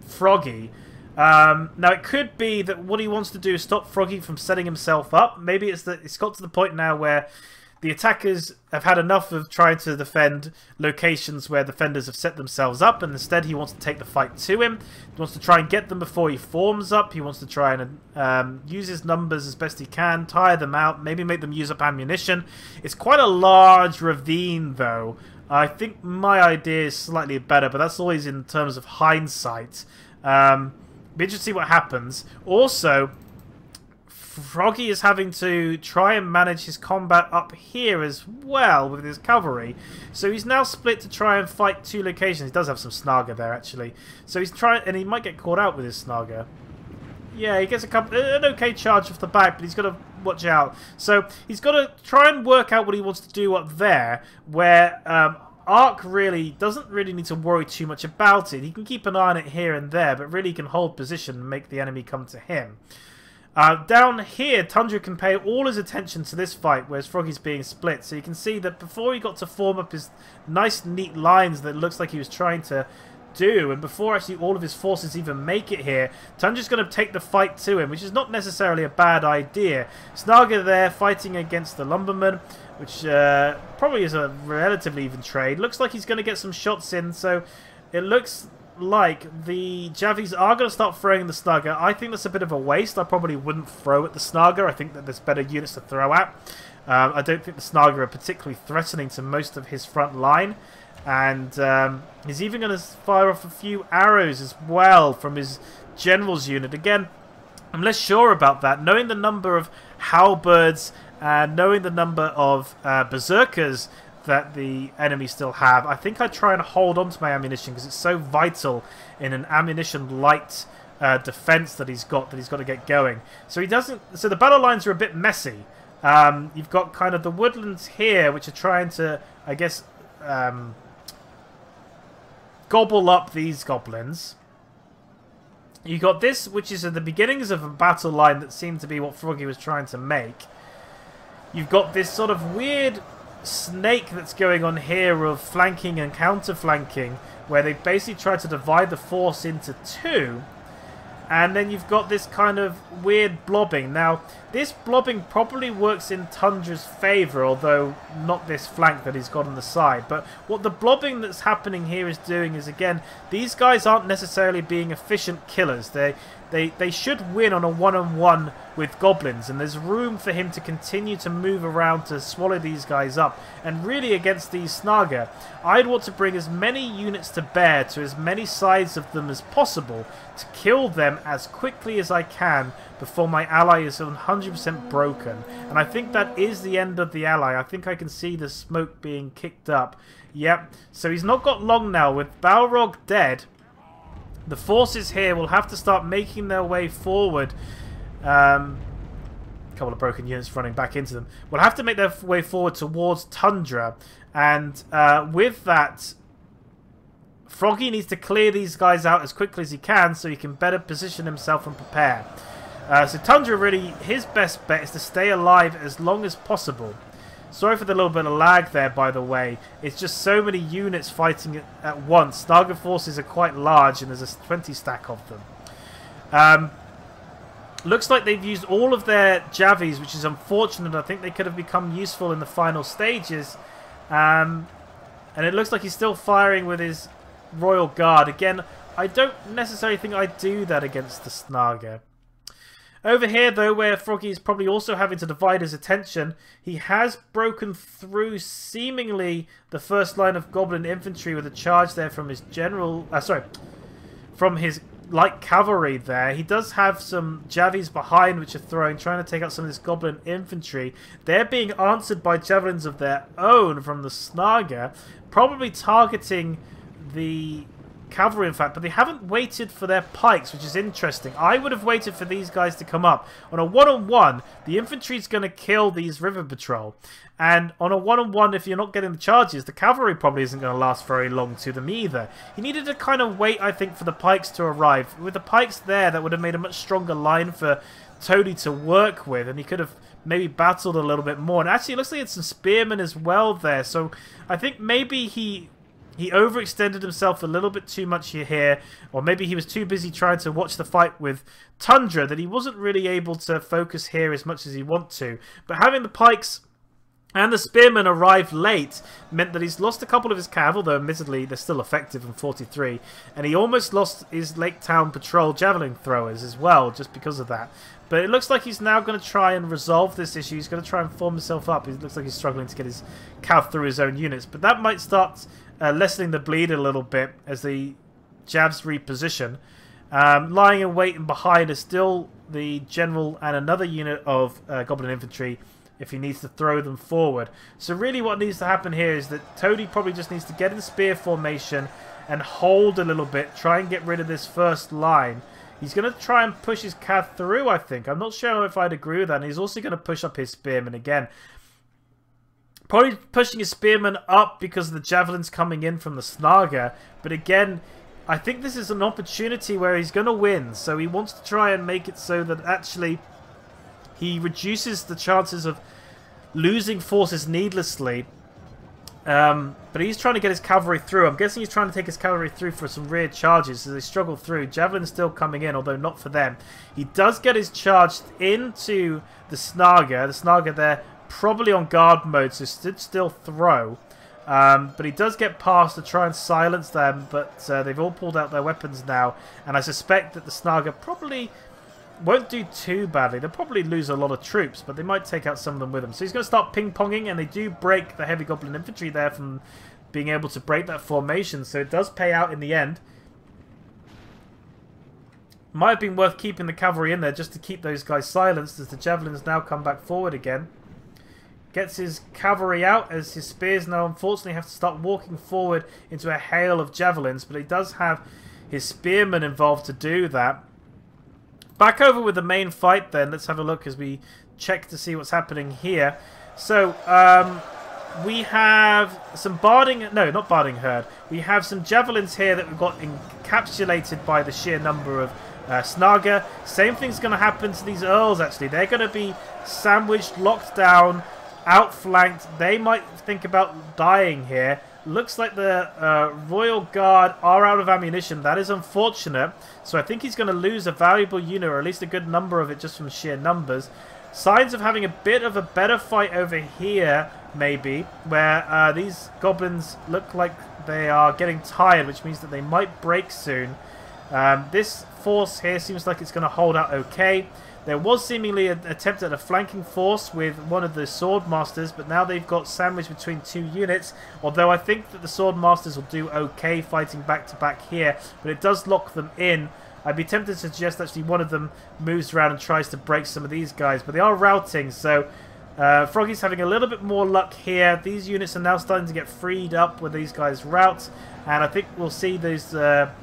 Froggy. Now, it could be that what he wants to do is stop Froggy from setting himself up. Maybe it's that it's got to the point now where the attackers have had enough of trying to defend locations where defenders have set themselves up, and instead he wants to take the fight to him. He wants to try and get them before he forms up. He wants to try and use his numbers as best he can, tire them out, maybe make them use up ammunition. It's quite a large ravine, though. I think my idea is slightly better, but that's always in terms of hindsight. Be interested to see what happens. Also, Froggy is having to try and manage his combat up here as well with his cavalry. So he's now split to try and fight two locations. He does have some Snaga there, actually. So he's trying, and he might get caught out with his Snaga. Yeah, he gets an okay charge off the back, but he's got to watch out. So he's got to try and work out what he wants to do up there, where Ark really doesn't really need to worry too much about it. He can keep an eye on it here and there, but really can hold position and make the enemy come to him. Down here, Tundra can pay all his attention to this fight, whereas Froggy's being split. So you can see that before he got to form up his nice, neat lines that it looks like he was trying to do, and before actually all of his forces even make it here, Tundra's going to take the fight to him, which is not necessarily a bad idea. Snaga there fighting against the Lumberman, which probably is a relatively even trade. Looks like he's going to get some shots in, so it looks like the Javis are going to start throwing the Snaga. I think that's a bit of a waste. I probably wouldn't throw at the Snaga. I think that there's better units to throw at. I don't think the Snaga are particularly threatening to most of his front line. And he's even going to fire off a few arrows as well from his general's unit. Again, I'm less sure about that. Knowing the number of halberds and knowing the number of berserkers that the enemy still have, I think I'd try and hold on to my ammunition because it's so vital in an ammunition light defense that he's got to get going. So he doesn't. So the battle lines are a bit messy. You've got kind of the woodlands here, which are trying to, I guess, gobble up these goblins. You got this, which is at the beginnings of a battle line that seemed to be what Froggy was trying to make. You've got this sort of weird snake that's going on here of flanking and counter-flanking, where they basically try to divide the force into two. And then you've got this kind of weird blobbing. Now, this blobbing probably works in Tundra's favour, although not this flank that he's got on the side. But what the blobbing that's happening here is doing is, again, these guys aren't necessarily being efficient killers. They should win on a one-on-one with goblins, and there's room for him to continue to move around to swallow these guys up. And really, against these Snaga, I'd want to bring as many units to bear to as many sides of them as possible to kill them as quickly as I can before my ally is 100% broken. And I think that is the end of the ally. I think I can see the smoke being kicked up. Yep, so he's not got long now. With Balrog dead, the forces here will have to start making their way forward. A couple of broken units running back into them. Will have to make their way forward towards Tundra. And with that, Froggy needs to clear these guys out as quickly as he can so he can better position himself and prepare. So Tundra, really, his best bet is to stay alive as long as possible. Sorry for the little bit of lag there, by the way. It's just so many units fighting at once. Snaga forces are quite large, and there's a 20 stack of them. Looks like they've used all of their Javies, which is unfortunate. I think they could have become useful in the final stages. And it looks like he's still firing with his Royal Guard. Again, I don't necessarily think I'd do that against the Snaga. Over here, though, where Froggy is probably also having to divide his attention, he has broken through seemingly the first line of Goblin infantry with a charge there from his general... from his light cavalry there. He does have some Javies behind which are trying to take out some of this Goblin infantry. They're being answered by javelins of their own from the Snaga, probably targeting the cavalry, in fact, but they haven't waited for their pikes, which is interesting. I would have waited for these guys to come up. On a one-on-one, the infantry is going to kill these river patrol, and on a one-on-one, if you're not getting the charges, the cavalry probably isn't going to last very long to them either. He needed to kind of wait, I think, for the pikes to arrive. With the pikes there, that would have made a much stronger line for Toady to work with, and he could have maybe battled a little bit more. And actually, it looks like it's some spearmen as well there, so I think maybe he overextended himself a little bit too much here, or maybe he was too busy trying to watch the fight with Tundra that he wasn't really able to focus here as much as he wanted to. But having the pikes and the spearmen arrive late meant that he's lost a couple of his cav, although admittedly they're still effective in 43, and he almost lost his Lake Town patrol javelin throwers as well just because of that. But it looks like he's now going to try and resolve this issue. He's going to try and form himself up. It looks like he's struggling to get his cav through his own units, but that might start lessening the bleed a little bit as the Javs reposition. Lying in wait and behind is still the general and another unit of Goblin infantry if he needs to throw them forward. So really what needs to happen here is that Toady probably just needs to get in spear formation and hold a little bit, try and get rid of this first line. He's going to try and push his cav through, I think. I'm not sure if I'd agree with that. And he's also going to push up his spearmen again. Probably pushing his spearmen up because of the javelins coming in from the Snaga. But again, I think this is an opportunity where he's going to win. So he wants to try and make it so that actually he reduces the chances of losing forces needlessly. But he's trying to get his cavalry through. I'm guessing he's trying to take his cavalry through for some rear charges as they struggle through. Javelin's still coming in, although not for them. He does get his charge into the Snaga. The Snaga there probably on guard mode, so still throw. But he does get past to try and silence them, but they've all pulled out their weapons now. And I suspect that the Snaga probably won't do too badly. They'll probably lose a lot of troops, but they might take out some of them with them. So he's going to start ping-ponging, and they do break the heavy Goblin infantry there from being able to break that formation. So it does pay out in the end. Might have been worth keeping the cavalry in there just to keep those guys silenced as the javelins now come back forward again. Gets his cavalry out as his spears now unfortunately have to start walking forward into a hail of javelins, but he does have his spearmen involved to do that. Back over with the main fight then. Let's have a look as we check to see what's happening here. So, we have some barding... No, not barding herd. We have some javelins here that we've got encapsulated by the sheer number of Snaga. Same thing's going to happen to these earls, actually. They're going to be sandwiched, locked down, outflanked. They might think about dying here. Looks like the Royal Guard are out of ammunition. That is unfortunate. So I think he's going to lose a valuable unit, or at least a good number of it, just from sheer numbers. Signs of having a bit of a better fight over here, maybe, where these goblins look like they are getting tired, which means that they might break soon. This force here seems like it's going to hold out okay. There was seemingly an attempt at a flanking force with one of the sword masters, but now they've got sandwiched between two units, although I think that the sword masters will do okay fighting back to back here, but it does lock them in. I'd be tempted to suggest actually one of them moves around and tries to break some of these guys, but they are routing, so Froggy's having a little bit more luck here. These units are now starting to get freed up with these guys rout, and I think we'll see these, their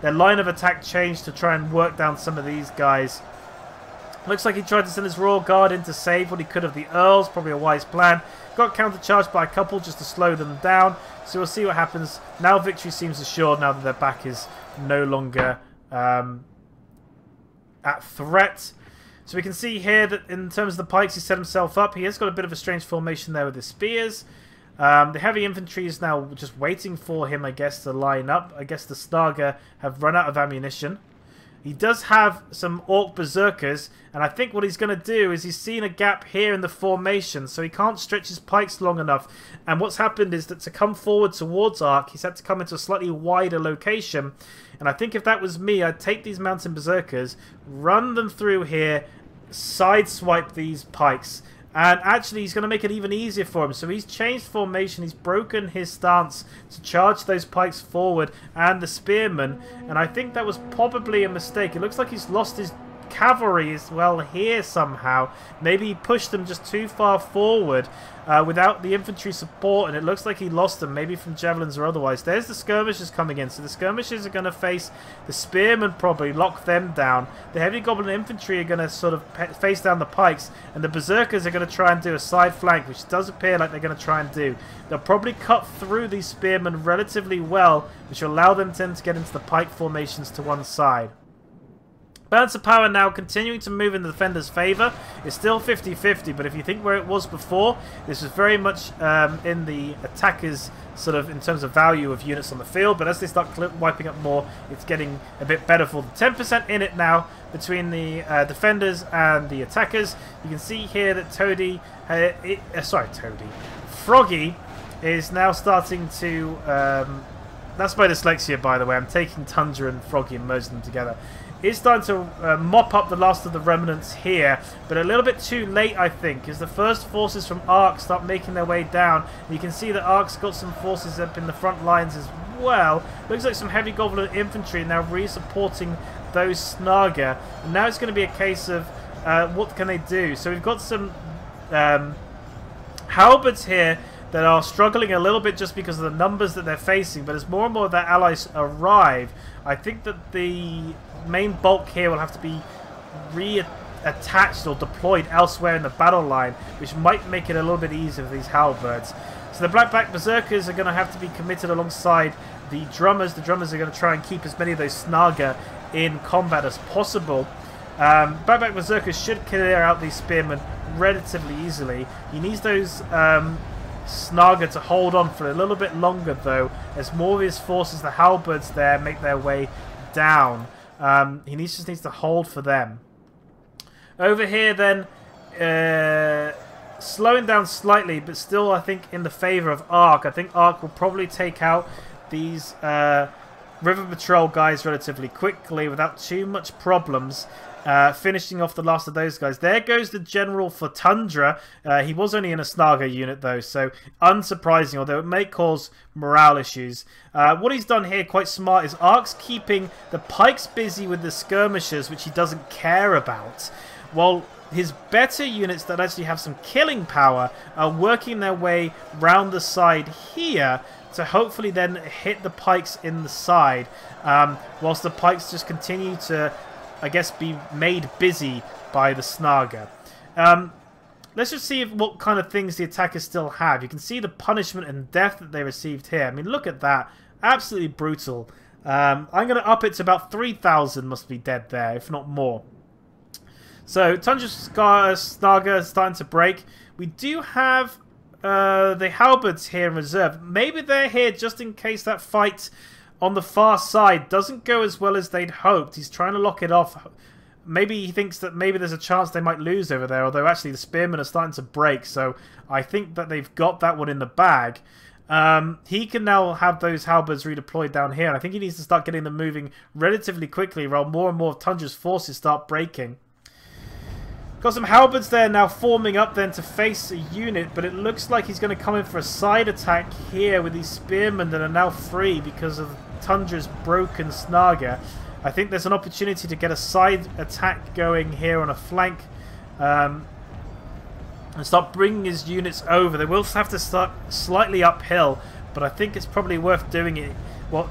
line of attack change to try and work down some of these guys. Looks like he tried to send his Royal Guard in to save what he could of the Earls. Probably a wise plan. Got countercharged by a couple just to slow them down. So we'll see what happens. Now victory seems assured now that their back is no longer at threat. So we can see here that in terms of the pikes, he set himself up. He has got a bit of a strange formation there with his spears. The heavy infantry is now just waiting for him, I guess, to line up. I guess the Snaga have run out of ammunition. He does have some Orc Berserkers, and I think what he's going to do is he's seen a gap here in the formation, so he can't stretch his pikes long enough. And what's happened is that to come forward towards Ark, he's had to come into a slightly wider location. And I think if that was me, I'd take these Mountain Berserkers, run them through here, sideswipe these pikes. And actually, he's going to make it even easier for him. So he's changed formation. He's broken his stance to charge those pikes forward and the spearmen. And I think that was probably a mistake. It looks like he's lost his cavalry as well here somehow. Maybe he pushed them just too far forward without the infantry support, and it looks like he lost them, maybe from javelins or otherwise. There's the skirmishers coming in, so the skirmishers are going to face the spearmen, probably lock them down. The heavy goblin infantry are going to sort of face down the pikes, and the berserkers are going to try and do a side flank, which does appear like they're going to try and do. They'll probably cut through these spearmen relatively well, which will allow them to get into the pike formations to one side. Balance of power now continuing to move in the defender's favour. It's still 50-50, but if you think where it was before, this was very much in the attackers' sort of in terms of value of units on the field. But as they start wiping up more, it's getting a bit better for them. 10% in it now between the defenders and the attackers. You can see here that Froggy is now starting to... that's my dyslexia, by the way. I'm taking Tundra and Froggy and merging them together. He's starting to mop up the last of the remnants here, but a little bit too late, I think, as the first forces from Ark start making their way down. You can see that Ark's got some forces up in the front lines as well. Looks like some heavy goblin infantry now re-supporting those Snaga. And now it's going to be a case of what can they do? So we've got some halberds here that are struggling a little bit just because of the numbers that they're facing, but as more and more of their allies arrive, I think that the main bulk here will have to be reattached or deployed elsewhere in the battle line, which might make it a little bit easier for these halberds. So the Blackback Berserkers are going to have to be committed alongside the Drummers. The Drummers are going to try and keep as many of those Snaga in combat as possible. Blackback Berserkers should clear out these Spearmen relatively easily. He needs those Snaga to hold on for a little bit longer, though, as more of his forces, the halberds there, make their way down. He just needs to hold for them. Over here, then, slowing down slightly, but still, I think, in the favour of Ark. I think Ark will probably take out these River Patrol guys relatively quickly without too much problems. Finishing off the last of those guys. There goes the general for Tundra. He was only in a Snaga unit though, so unsurprising, although it may cause morale issues. What he's done here, quite smart, is Ark's keeping the pikes busy with the skirmishers, which he doesn't care about, while his better units that actually have some killing power are working their way round the side here to hopefully then hit the pikes in the side, whilst the pikes just continue to, I guess, be made busy by the Snaga. Let's just see what kind of things the attackers still have. You can see the punishment and death that they received here. I mean, look at that. Absolutely brutal. I'm going to up it to about 3,000 must be dead there, if not more. So, Tundra Snaga is starting to break. We do have the halberds here in reserve. Maybe they're here just in case that fight on the far side doesn't go as well as they'd hoped. He's trying to lock it off. Maybe he thinks that maybe there's a chance they might lose over there, although actually the spearmen are starting to break, so I think that they've got that one in the bag. He can now have those halberds redeployed down here, and I think he needs to start getting them moving relatively quickly while more and more of Tundra's forces start breaking. Got some halberds there now forming up then to face a unit, but it looks like he's going to come in for a side attack here with these spearmen that are now free because of Tundra's broken Snaga. I think there's an opportunity to get a side attack going here on a flank and start bringing his units over. They will have to start slightly uphill, but I think it's probably worth doing it. What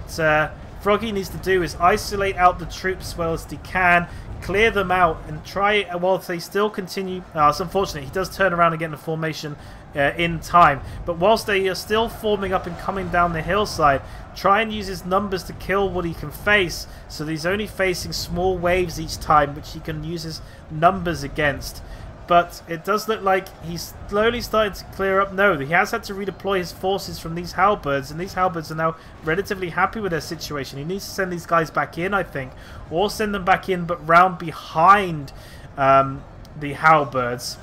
Froggy needs to do is isolate out the troops as well as he can, clear them out, and try while they still continue. It's unfortunate, he does turn around and get in a formation in time, but whilst they are still forming up and coming down the hillside, try and use his numbers to kill what he can face, so that he's only facing small waves each time, which he can use his numbers against. But it does look like he's slowly starting to clear up. No, he has had to redeploy his forces from these halberds, and these halberds are now relatively happy with their situation. He needs to send these guys back in, I think, or send them back in but round behind the halberds.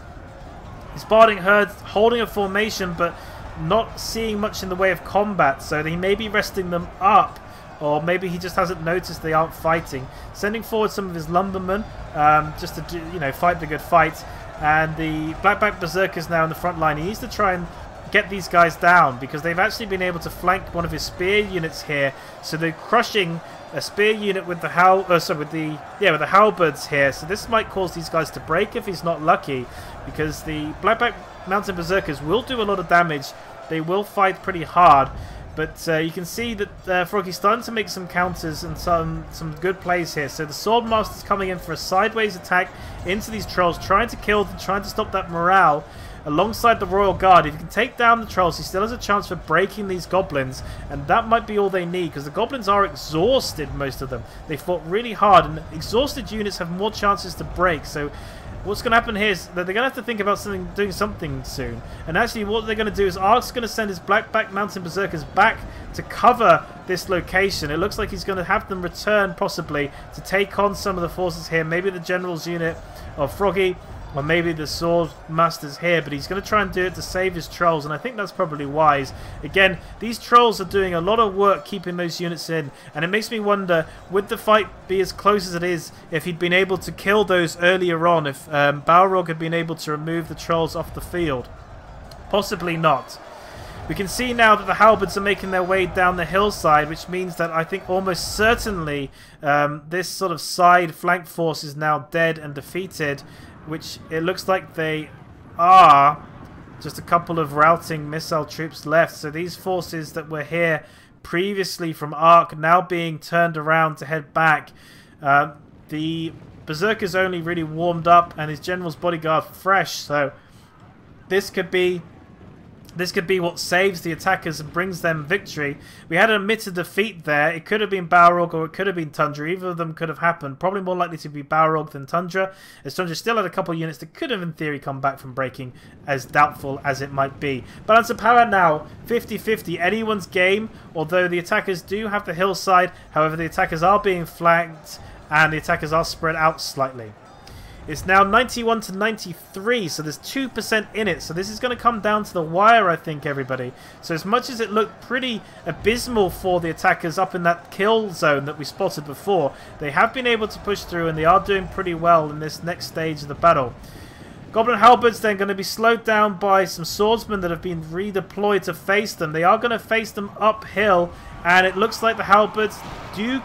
His Barding herd holding a formation but not seeing much in the way of combat, so he may be resting them up, or maybe he just hasn't noticed they aren't fighting. Sending forward some of his lumbermen just to do, fight the good fight. And the Blackback Berserkers now in the front line. He needs to try and get these guys down because they've actually been able to flank one of his spear units here. So they're crushing a spear unit with the halberds here. So this might cause these guys to break if he's not lucky, because the Blackback Mountain Berserkers will do a lot of damage. They will fight pretty hard. But you can see that Froggy's starting to make some counters and some good plays here. So the Swordmaster's coming in for a sideways attack into these trolls, trying to kill them, trying to stop that morale alongside the Royal Guard. If you can take down the trolls, he still has a chance for breaking these goblins, and that might be all they need, because the goblins are exhausted, most of them. They fought really hard, and exhausted units have more chances to break. So what's going to happen here is that they're going to have to think about doing something soon. And actually what they're going to do is Ark's going to send his Blackback Mountain Berserkers back to cover this location. It looks like he's going to have them return possibly to take on some of the forces here. Maybe the General's unit of Froggy, or maybe the Sword Master's here, but he's going to try and do it to save his trolls, and I think that's probably wise. Again, these trolls are doing a lot of work keeping those units in, and it makes me wonder, would the fight be as close as it is if he'd been able to kill those earlier on, if Balrog had been able to remove the trolls off the field? Possibly not. We can see now that the halberds are making their way down the hillside, which means that I think almost certainly this sort of side flank force is now dead and defeated, which it looks like they are. Just a couple of routing missile troops left. So these forces that were here previously from Ark now being turned around to head back. The Berserker's only really warmed up and his General's bodyguard fresh. So this could be what saves the attackers and brings them victory. We had an admitted defeat there. It could have been Balrog or it could have been Tundra. Either of them could have happened. Probably more likely to be Balrog than Tundra, as Tundra still had a couple of units that could have in theory come back from breaking, as doubtful as it might be. Balance of power now, 50-50. Anyone's game, although the attackers do have the hillside. However, the attackers are being flanked and the attackers are spread out slightly. It's now 91 to 93, so there's 2% in it. So this is going to come down to the wire, I think, everybody. So as much as it looked pretty abysmal for the attackers up in that kill zone that we spotted before, they have been able to push through and they are doing pretty well in this next stage of the battle. Goblin halberds then going to be slowed down by some swordsmen that have been redeployed to face them. They are going to face them uphill, and it looks like the halberds do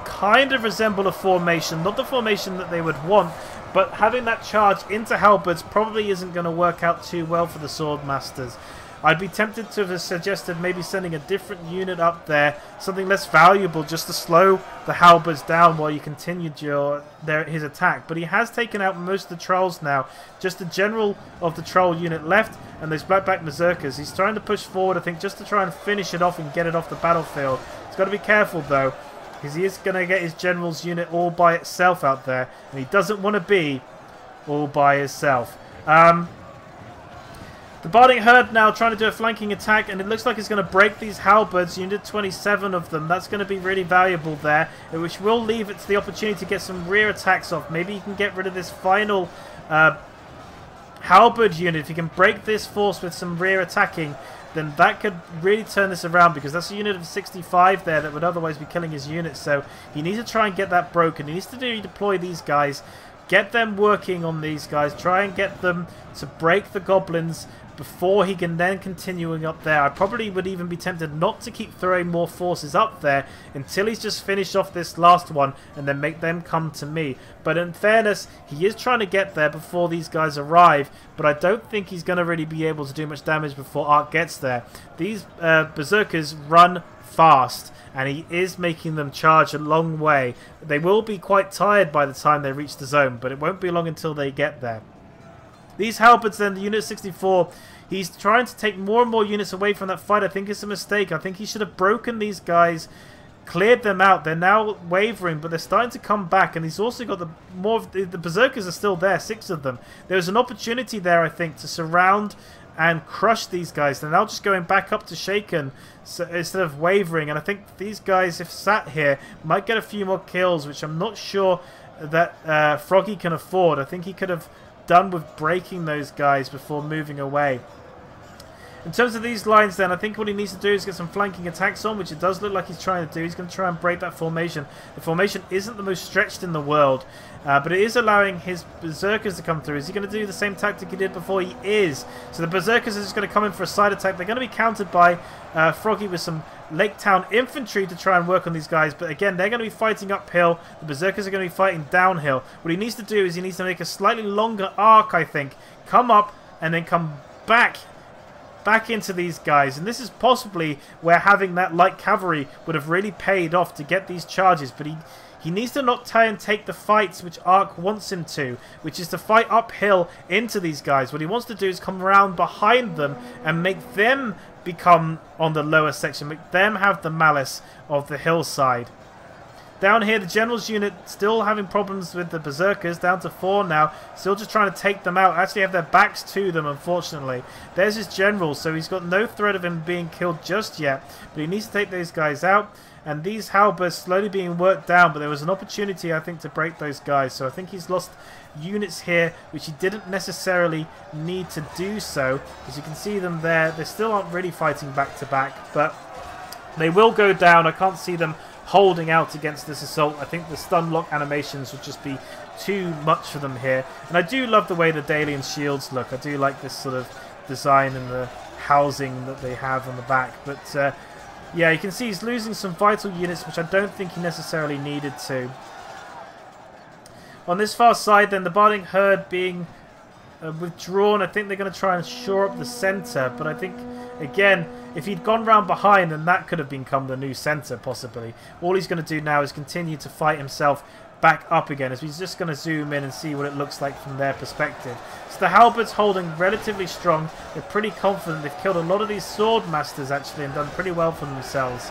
kind of resemble a formation. Not the formation that they would want, but having that charge into halberds probably isn't going to work out too well for the Swordmasters. I'd be tempted to have suggested maybe sending a different unit up there, something less valuable, just to slow the halberds down while you continued his attack. But he has taken out most of the trolls now. Just the general of the troll unit left and those Blackback Berserkers. He's trying to push forward, I think, just to try and finish it off and get it off the battlefield. He's got to be careful, though, because he is going to get his general's unit all by itself out there, and he doesn't want to be all by himself. The Barding Herd now trying to do a flanking attack, and it looks like it's going to break these halberds. You need 27 of them. That's going to be really valuable there, which will leave it to the opportunity to get some rear attacks off. Maybe you can get rid of this final halberd unit. If you can break this force with some rear attacking, then that could really turn this around, because that's a unit of 65 there that would otherwise be killing his units. So he needs to try and get that broken. He needs to redeploy these guys, get them working on these guys, try and get them to break the goblins before he can then continuing up there. I probably would even be tempted not to keep throwing more forces up there until he's just finished off this last one and then make them come to me. But in fairness, he is trying to get there before these guys arrive, but I don't think he's going to really be able to do much damage before Ark gets there. These berserkers run fast, and he is making them charge a long way. They will be quite tired by the time they reach the zone, but it won't be long until they get there. These halberds then, the unit 64, he's trying to take more and more units away from that fight. I think it's a mistake. I think he should have broken these guys, cleared them out. They're now wavering, but they're starting to come back, and he's also got the berserkers are still there, 6 of them. There's an opportunity there, I think, to surround and crush these guys. They're now just going back up to Shaken, so instead of wavering, and I think these guys, if sat here, might get a few more kills, which I'm not sure that Froggy can afford. I think he could have done with breaking those guys before moving away. In terms of these lines then, I think what he needs to do is get some flanking attacks on, which it does look like he's trying to do. He's going to try and break that formation. The formation isn't the most stretched in the world, but it is allowing his berserkers to come through. Is he going to do the same tactic he did before? He is. So the berserkers are just going to come in for a side attack. They're going to be countered by Froggy with some Lake Town infantry to try and work on these guys, but again, they're going to be fighting uphill. The berserkers are going to be fighting downhill. What he needs to do is he needs to make a slightly longer arc, I think. Come up and then come back into these guys, and this is possibly where having that light cavalry would have really paid off to get these charges. But he needs to not try and take the fights which Ark wants him to, which is to fight uphill into these guys. What he wants to do is come around behind them and make them become on the lower section, make them have the malice of the hillside. Down here, the general's unit still having problems with the berserkers, down to 4 now. Still just trying to take them out. Actually have their backs to them, unfortunately. There's his general, so he's got no threat of him being killed just yet. But he needs to take those guys out. And these halberds slowly being worked down, but there was an opportunity, I think, to break those guys. So I think he's lost units here, which he didn't necessarily need to do so. As you can see them there, they still aren't really fighting back to back, but they will go down. I can't see them holding out against this assault. I think the stun lock animations would just be too much for them here. And I do love the way the Dalian shields look. I do like this sort of design and the housing that they have on the back. But yeah, you can see he's losing some vital units, which I don't think he necessarily needed to. On this far side then, the Barding Herd being withdrawn. I think they're going to try and shore up the centre, but I think, again, if he'd gone round behind, then that could have become the new centre, possibly. All he's going to do now is continue to fight himself back up again, as he's just going to zoom in and see what it looks like from their perspective. So the halberds holding relatively strong. They're pretty confident. They've killed a lot of these sword masters, actually, and done pretty well for themselves.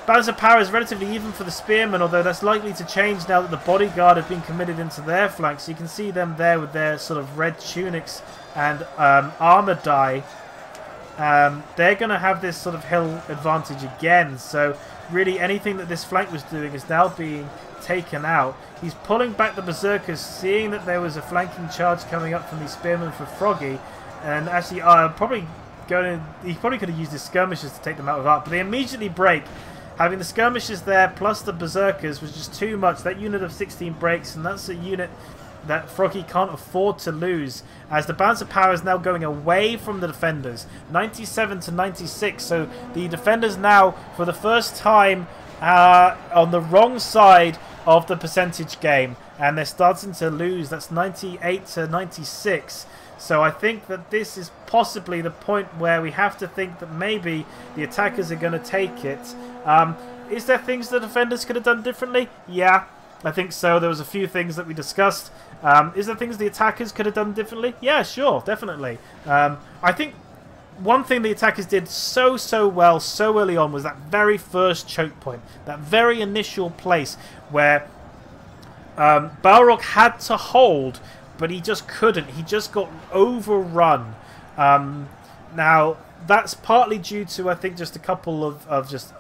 Balance of power is relatively even for the spearmen, although that's likely to change now that the bodyguard have been committed into their flanks. So you can see them there with their sort of red tunics and armor dye. They're going to have this sort of hill advantage again. So really anything that this flank was doing is now being taken out. He's pulling back the berserkers, seeing that there was a flanking charge coming up from these spearmen for Froggy, and actually he probably could have used his skirmishers to take them out with Ark, but they immediately break. Having the skirmishers there plus the berserkers was just too much. That unit of 16 breaks, and that's a unit that Froggy can't afford to lose, as the balance of power is now going away from the defenders, 97 to 96. So the defenders now, for the first time, on the wrong side of the percentage game, and they're starting to lose. That's 98 to 96. So I think that this is possibly the point where we have to think that maybe the attackers are going to take it. Is there things the defenders could have done differently? Yeah, I think so. There was a few things that we discussed. Is there things the attackers could have done differently? Yeah, sure, definitely. I think one thing the attackers did so well so early on was that very first choke point, that very initial place where Balrog had to hold, but he just couldn't. He just got overrun Now, that's partly due to, I think, just a couple of just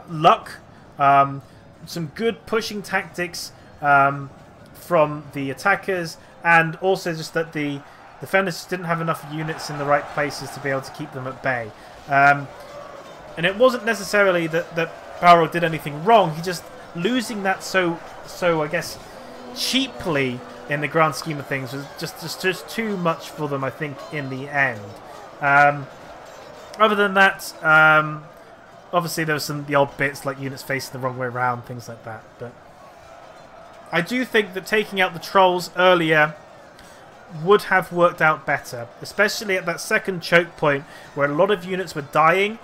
luck. Some good pushing tactics from the attackers, and also just that the defenders didn't have enough units in the right places to be able to keep them at bay. And it wasn't necessarily that Balrog did anything wrong. He just losing that so I guess cheaply in the grand scheme of things was just too much for them, I think, in the end. Other than that, obviously there was the odd bits like units facing the wrong way around, things like that. But I do think that taking out the trolls earlier would have worked out better, especially at that second choke point where a lot of units were dying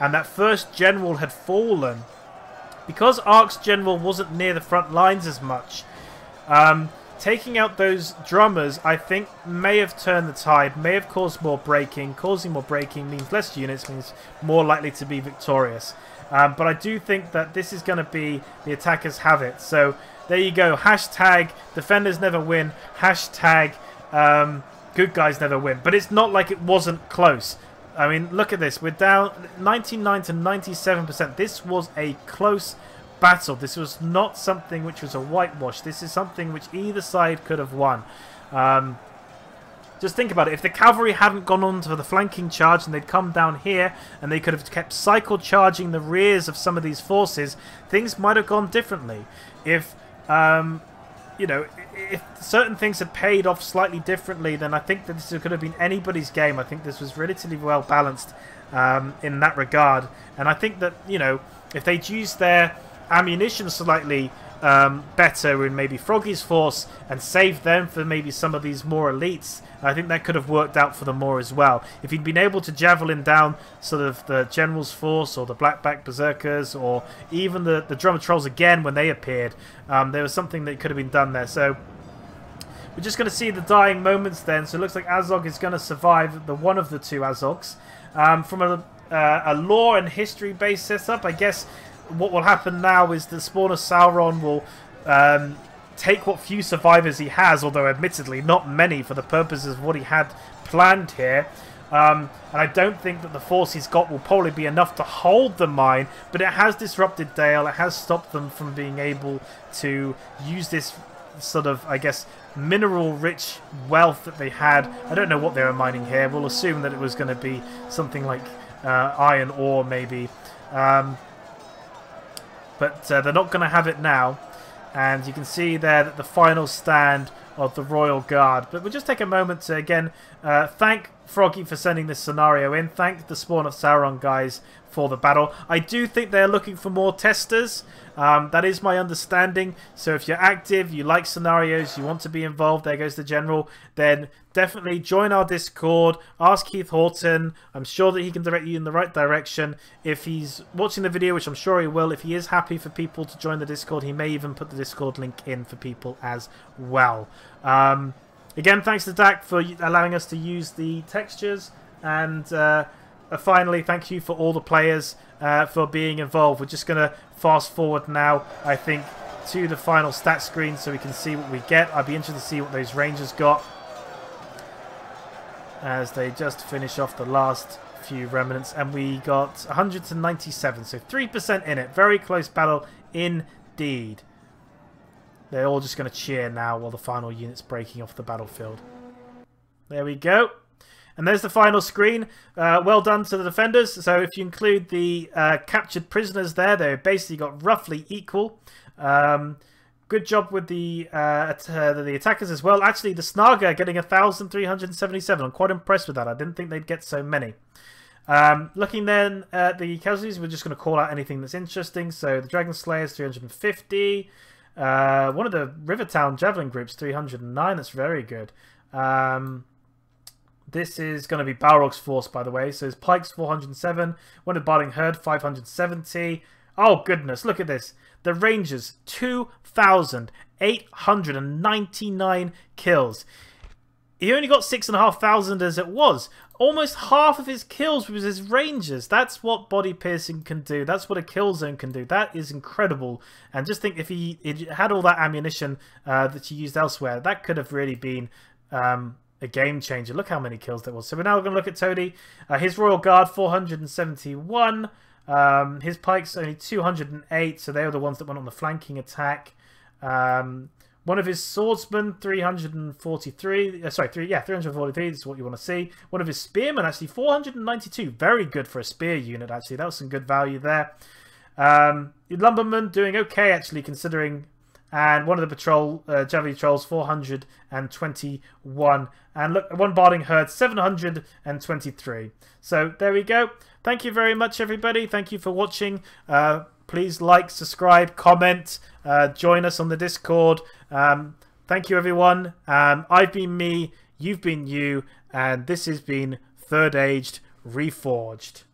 and that first general had fallen. Because Ark's general wasn't near the front lines as much, taking out those drummers, I think, may have turned the tide, may have caused more breaking. Causing more breaking means less units, means more likely to be victorious. But I do think that this is going to be the attackers have it. So there you go. Hashtag defenders never win. Hashtag good guys never win. But it's not like it wasn't close. I mean, look at this. We're down 99 to 97%. This was a close battle. This was not something which was a whitewash. This is something which either side could have won. Just think about it. If the cavalry hadn't gone on to the flanking charge and they'd come down here and they could have kept cycle charging the rears of some of these forces, things might have gone differently. If you know, if certain things had paid off slightly differently, then I think that this could have been anybody's game. I think this was relatively well balanced in that regard. And I think that, you know, if they'd used their ammunition slightly better in maybe Froggy's force and saved them for maybe some of these more elites, I think that could have worked out for them more as well. If he'd been able to javelin down sort of the general's force or the blackback berserkers or even the drummer trolls again when they appeared, there was something that could have been done there. So we're just going to see the dying moments then. So it looks like Azog is going to survive, the one of the two Azogs. From a lore and history based setup, I guess what will happen now is the spawn of Sauron will take what few survivors he has, although admittedly not many for the purposes of what he had planned here. And I don't think that the force he's got will probably be enough to hold the mine, but it has disrupted Dale. It has stopped them from being able to use this sort of, I guess, mineral-rich wealth that they had. I don't know what they were mining here. We'll assume that it was going to be something like iron ore, maybe. But they're not going to have it now. And you can see there that the final stand of the Royal Guard. But we'll just take a moment to, again, thank Froggy for sending this scenario in. Thank the Spawn of Sauron guys for the battle. I do think they're looking for more testers. That is my understanding. So if you're active, you like scenarios, you want to be involved, there goes the General, then definitely join our Discord. Ask Keith Horton. I'm sure that he can direct you in the right direction. If he's watching the video, which I'm sure he will, if he is happy for people to join the Discord, he may even put the Discord link in for people as well. Again, thanks to Dak for allowing us to use the textures. And finally, thank you for all the players for being involved. We're just going to fast forward now, I think, to the final stat screen so we can see what we get. I'd be interested to see what those Rangers got as they just finish off the last few remnants. And we got 100 to 97, so 3% in it. Very close battle indeed. They're all just going to cheer now while the final unit's breaking off the battlefield. There we go. And there's the final screen. Well done to the defenders. So if you include the captured prisoners there, they basically got roughly equal. Good job with the attackers as well. Actually, the Snaga getting 1,377. I'm quite impressed with that. I didn't think they'd get so many. Looking then at the casualties, we're just going to call out anything that's interesting. So the Dragon Slayers, 350. One of the Rivertown Javelin groups, 309. That's very good. This is going to be Balrog's force, by the way. So his Pikes, 407. One of the Barding Herd, 570. Oh, goodness. Look at this. The Rangers, 2,899 kills. He only got 6,500 as it was. Almost half of his kills was his Rangers. That's what body piercing can do. That's what a kill zone can do. That is incredible. And just think, if he had all that ammunition that he used elsewhere, that could have really been a game changer. Look how many kills there was. So we're now going to look at Tony. His Royal Guard, 471. His pikes only 208, so they were the ones that went on the flanking attack. One of his swordsmen, 343. Sorry, 343. This is what you want to see. One of his spearmen, actually, 492. Very good for a spear unit, actually. That was some good value there. Lumberman doing okay, actually, considering. And one of the patrol, Javelin Trolls, 421. And look, one Barding Herd, 723. So there we go. Thank you very much, everybody. Thank you for watching. Please like, subscribe, comment, join us on the Discord. Thank you, everyone. I've been me, you've been you, and this has been Third Aged Reforged.